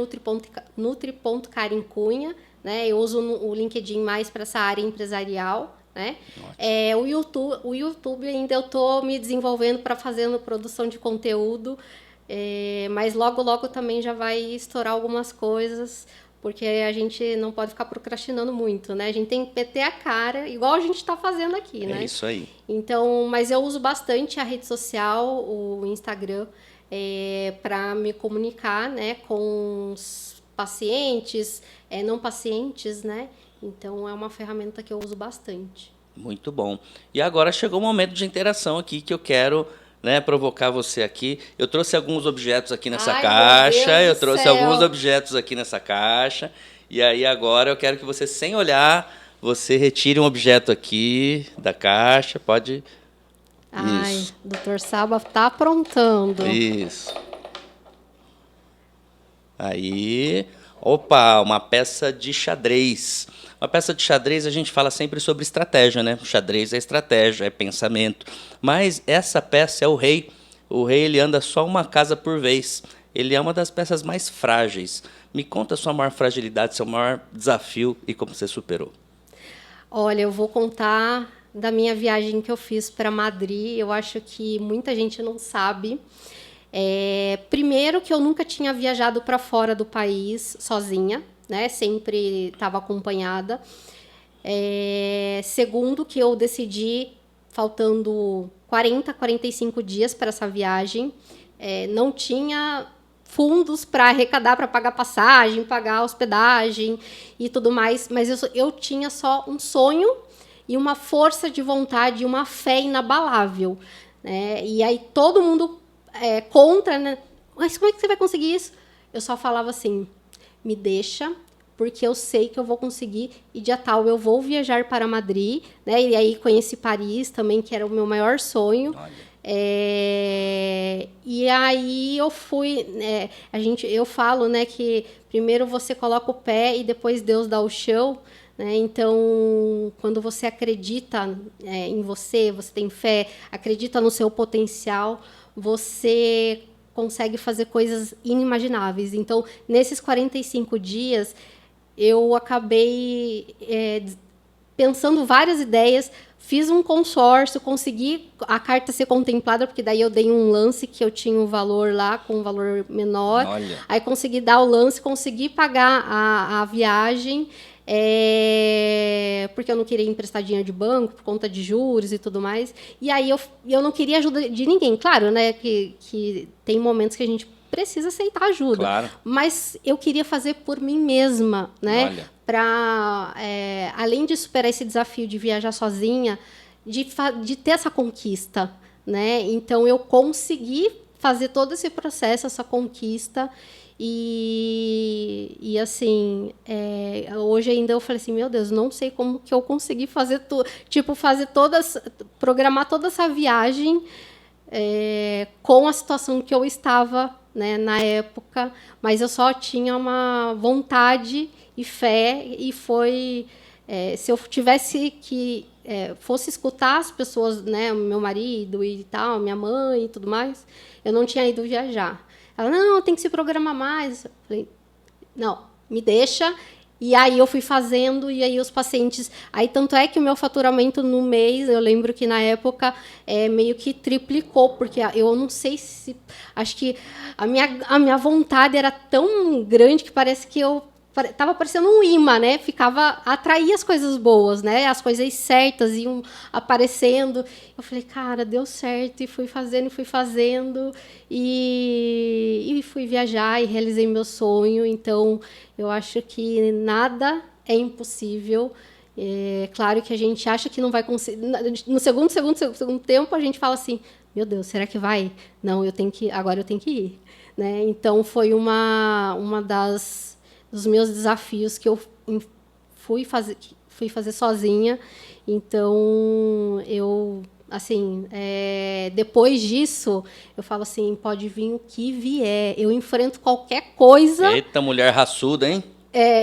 nutri.karencunha, né? Eu uso o LinkedIn mais para essa área empresarial, né? O YouTube ainda eu estou me desenvolvendo para fazendo produção de conteúdo, mas logo também já vai estourar algumas coisas, porque a gente não pode ficar procrastinando muito, né? A gente tem que meter a cara, igual a gente está fazendo aqui, né?
É isso aí.
Então, mas eu uso bastante a rede social, o Instagram, para me comunicar, né, com os pacientes, não pacientes, né? Então, é uma ferramenta que eu uso bastante.
Muito bom. E agora chegou o momento de interação aqui que eu quero, né, provocar você aqui. Eu trouxe alguns objetos aqui nessa caixa. Eu trouxe alguns objetos aqui nessa caixa. E aí agora eu quero que você, sem olhar, você retire um objeto aqui da caixa. Pode.
Ai, o Dr. Saba tá aprontando.
Isso. Aí. Opa, uma peça de xadrez. Uma peça de xadrez, a gente fala sempre sobre estratégia, né? O xadrez é estratégia, é pensamento. Mas essa peça é o rei. O rei, ele anda só uma casa por vez. Ele é uma das peças mais frágeis. Me conta a sua maior fragilidade, seu maior desafio e como você superou.
Olha, eu vou contar da minha viagem que eu fiz para Madrid. Eu acho que muita gente não sabe. Primeiro que eu nunca tinha viajado para fora do país sozinha, né? Sempre estava acompanhada. Segundo que eu decidi, faltando 45 dias para essa viagem, não tinha fundos para arrecadar, para pagar passagem, pagar hospedagem e tudo mais, mas eu tinha só um sonho e uma força de vontade e uma fé inabalável, né? E aí todo mundo contra, né? Mas como é que você vai conseguir isso? eu só falava assim, me deixa, porque eu sei que eu vou conseguir, e dia tal eu vou viajar para Madrid, né? E aí conheci Paris também, que era o meu maior sonho. E aí eu fui, eu falo, né, que primeiro você coloca o pé e depois Deus dá o chão, né? Então, quando você acredita em você, você tem fé, acredita no seu potencial, você consegue fazer coisas inimagináveis. Então, nesses 45 dias, eu acabei pensando várias ideias, fiz um consórcio, consegui a carta ser contemplada, porque daí eu dei um lance que eu tinha um valor lá, com um valor menor.
Olha.
Aí consegui dar o lance, consegui pagar a viagem, porque eu não queria emprestar dinheiro de banco por conta de juros e tudo mais. E aí eu não queria ajuda de ninguém. Claro, né, que tem momentos que a gente precisa aceitar ajuda.
Claro.
Mas eu queria fazer por mim mesma, né?
Olha.
Para, além de superar esse desafio de viajar sozinha, de ter essa conquista, né? Então, eu consegui fazer todo esse processo, essa conquista, e assim, hoje ainda eu falei assim, meu Deus, não sei como que eu consegui fazer tudo, tipo, programar toda essa viagem com a situação que eu estava, né, na época, mas eu só tinha uma vontade e fé, e foi, se eu tivesse que fosse escutar as pessoas, né, meu marido e tal, minha mãe e tudo mais, eu não tinha ido viajar. Ela, não, tem que se programar mais. Eu falei, não, me deixa. E aí eu fui fazendo, e aí os pacientes... Aí tanto é que o meu faturamento no mês, eu lembro que na época meio que triplicou, porque eu não sei se... Acho que a minha vontade era tão grande que parece que eu estava parecendo um imã, né? Atraía as coisas boas, né? As coisas certas iam aparecendo. Eu falei, cara, deu certo, e fui fazendo, e fui viajar e realizei meu sonho. Então, eu acho que nada é impossível. Claro que a gente acha que não vai conseguir. No segundo tempo, a gente fala assim, meu Deus, será que vai? Não, agora eu tenho que ir. Né? Então, foi uma dos meus desafios que eu fui fazer sozinha. Então, assim, depois disso, eu falo assim, pode vir o que vier, eu enfrento qualquer coisa.
Eita, mulher raçuda, hein?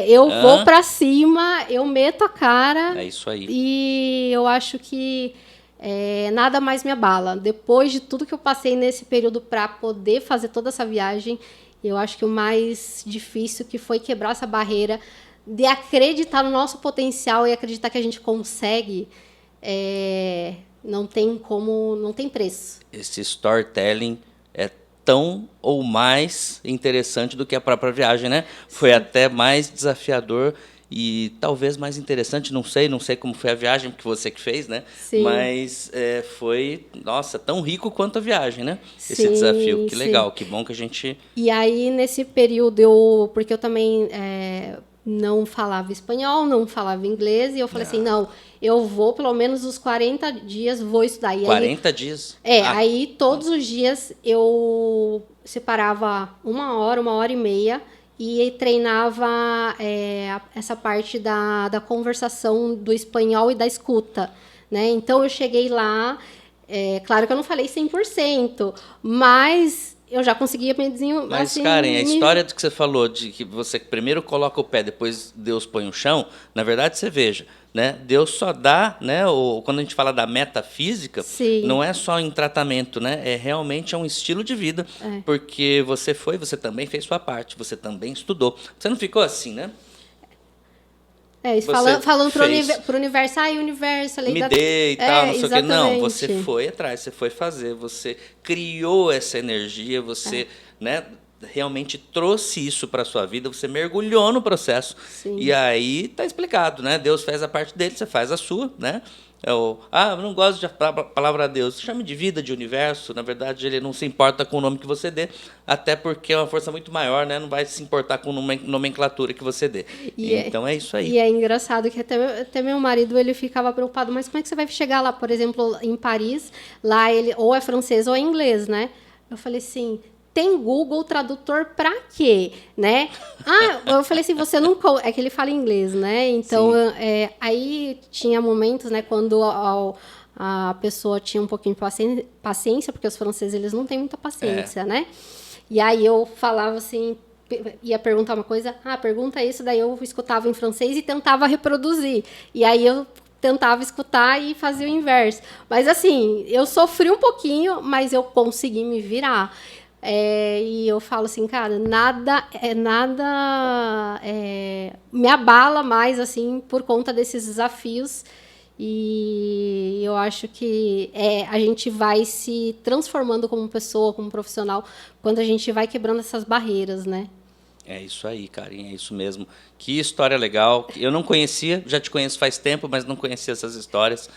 Eu vou para cima, eu meto a cara.
É isso aí.
E eu acho que nada mais me abala. Depois de tudo que eu passei nesse período para poder fazer toda essa viagem, eu acho que o mais difícil que foi quebrar essa barreira de acreditar no nosso potencial e acreditar que a gente consegue, não tem preço.
Esse storytelling é tão ou mais interessante do que a própria viagem, né? Foi até mais desafiador e talvez mais interessante, não sei como foi a viagem, porque você que fez, né?
Sim.
Mas foi, nossa, tão rico quanto a viagem, né? Esse
Sim,
desafio, que
sim.
legal, que bom que a gente...
E aí, nesse período, porque eu também não falava espanhol, não falava inglês, e eu falei assim, não, eu vou pelo menos os 40 dias, vou estudar. E
40 dias?
Aí todos os dias eu separava 1 hora e meia, e treinava essa parte da conversação, do espanhol e da escuta, né? Então, eu cheguei lá, claro que eu não falei 100%, mas eu já conseguia me desenvolver.
Mas,
assim,
Karen, a história do que você falou, de que você primeiro coloca o pé, depois Deus põe o chão, na verdade, você veja, né? Deus só dá, né? Quando a gente fala da metafísica,
Sim.
Não é só em tratamento, né? Realmente um estilo de vida, porque você também fez sua parte, você também estudou. Você não ficou assim, né?
Falando para o universo, universo, a lei
me dê e tal, não sei o quê. Não, você
exatamente.
foi atrás, você foi fazer, você criou essa energia, você né, realmente trouxe isso para a sua vida, você mergulhou no processo.
Sim.
E aí tá explicado, né? Deus fez a parte dele, você faz a sua, né? Eu não gosto de palavra Deus. Chame de vida, de universo. Na verdade, ele não se importa com o nome que você dê, até porque é uma força muito maior, né? Não vai se importar com nomenclatura que você dê. Então é isso aí.
E é engraçado que até meu marido, ele ficava preocupado, mas como é que você vai chegar lá, por exemplo, em Paris, lá ele ou é francês ou é inglês, né? Eu falei assim, tem Google Tradutor para quê, né? Eu falei assim, você nunca... É que ele fala inglês, né? Então, aí tinha momentos, né, quando a pessoa tinha um pouquinho de paciência, porque os franceses, eles não têm muita paciência, né? E aí eu falava assim, ia perguntar uma coisa, pergunta isso, daí eu escutava em francês e tentava reproduzir. E aí eu tentava escutar e fazia o inverso. Mas assim, eu sofri um pouquinho, mas eu consegui me virar. E eu falo assim, cara, nada me abala mais assim por conta desses desafios. E eu acho que a gente vai se transformando como pessoa, como profissional, quando a gente vai quebrando essas barreiras, né?
É isso aí, Karen, é isso mesmo. Que história legal. Eu não conhecia, já te conheço faz tempo, mas não conhecia essas histórias.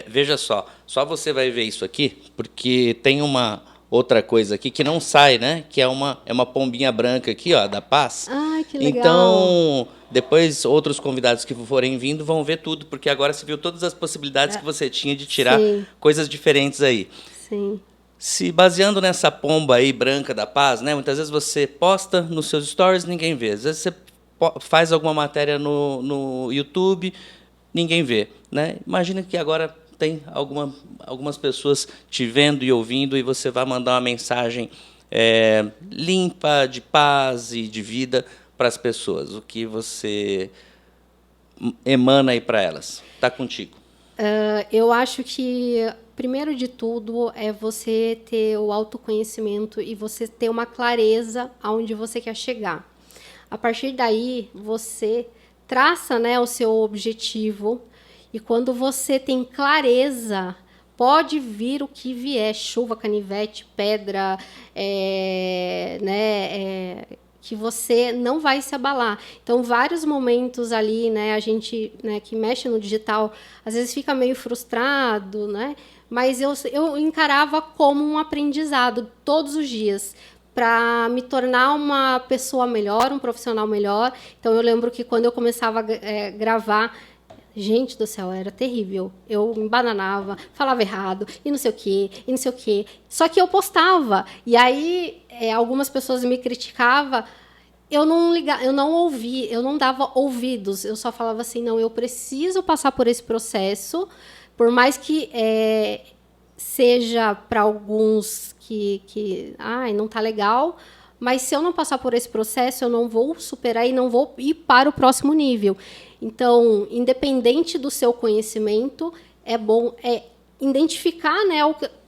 Veja só você vai ver isso aqui, porque tem uma outra coisa aqui que não sai, né? Que é uma pombinha branca aqui, ó, da Paz.
Ai, que legal.
Então, depois outros convidados que forem vindo vão ver tudo, porque agora você viu todas as possibilidades que você tinha de tirar coisas diferentes aí.
Sim.
Se baseando nessa pomba aí branca da Paz, né? Muitas vezes você posta nos seus stories, ninguém vê. Às vezes você faz alguma matéria no YouTube, ninguém vê, né? Imagina que agora tem algumas pessoas te vendo e ouvindo e você vai mandar uma mensagem limpa, de paz e de vida para as pessoas. O que você emana aí para elas? Está contigo.
Eu acho que, primeiro de tudo, é você ter o autoconhecimento e você ter uma clareza aonde você quer chegar. A partir daí, você traça, né, o seu objetivo. E quando você tem clareza, pode vir o que vier, chuva, canivete, pedra, que você não vai se abalar. Então, vários momentos ali, né, a gente, né, que mexe no digital, às vezes fica meio frustrado, né? Mas eu encarava como um aprendizado todos os dias, para me tornar uma pessoa melhor, um profissional melhor. Então, eu lembro que quando eu começava a gravar, gente do céu, era terrível. Eu me embananava, falava errado, e não sei o quê, e não sei o quê. Só que eu postava. E aí, algumas pessoas me criticavam. Eu não ligava, eu não ouvi, eu não dava ouvidos. Eu só falava assim, não, eu preciso passar por esse processo. Por mais que seja para alguns que não está legal, mas se eu não passar por esse processo, eu não vou superar e não vou ir para o próximo nível. Então, independente do seu conhecimento, é bom identificar, né,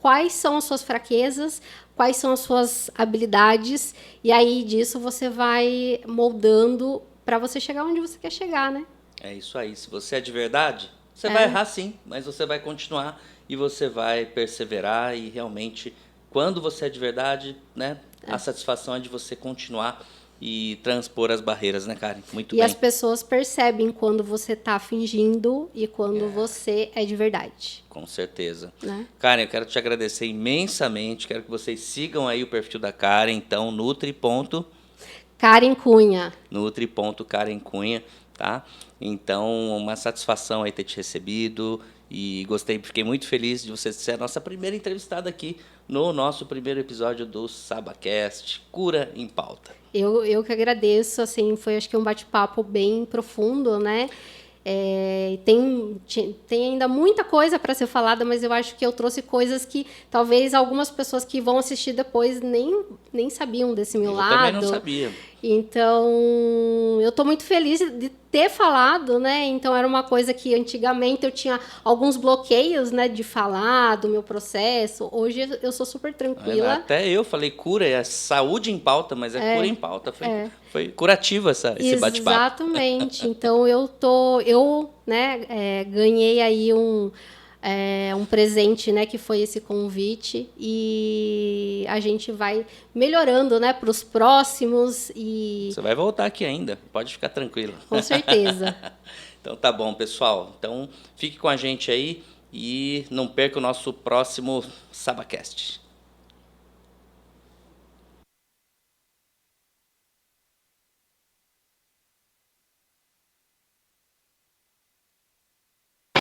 quais são as suas fraquezas, quais são as suas habilidades, e aí disso você vai moldando para você chegar onde você quer chegar, né?
É isso aí. Se você é de verdade, você vai errar sim, mas você vai continuar e você vai perseverar e realmente, quando você é de verdade, né, a satisfação é de você continuar e transpor as barreiras, né, Karen? Muito bem.
E as pessoas percebem quando você está fingindo e quando você é de verdade.
Com certeza.
Né?
Karen, eu quero te agradecer imensamente. Quero que vocês sigam aí o perfil da Karen, então,
Karen Cunha.
Nutri.Karen Cunha, tá? Então, uma satisfação aí ter te recebido e fiquei muito feliz de você ser a nossa primeira entrevistada aqui no nosso primeiro episódio do SabaCast, Cura em Pauta.
Eu que agradeço, assim, foi acho que um bate-papo bem profundo, né? Tem ainda muita coisa para ser falada, mas eu acho que eu trouxe coisas que talvez algumas pessoas que vão assistir depois nem sabiam desse meu lado.
Eu também não sabia.
Então, eu estou muito feliz de ter falado, né? Então, era uma coisa que antigamente eu tinha alguns bloqueios, né, de falar do meu processo. Hoje eu sou super tranquila.
Até eu falei cura, é saúde em pauta, mas é cura em pauta. Foi curativo esse bate-papo.
Exatamente. Então, ganhei aí um presente, né, que foi esse convite, e a gente vai melhorando, né, para os próximos. E
você vai voltar aqui ainda, pode ficar tranquilo.
Com certeza.
Então tá bom, pessoal. Então fique com a gente aí e não perca o nosso próximo SabaCast.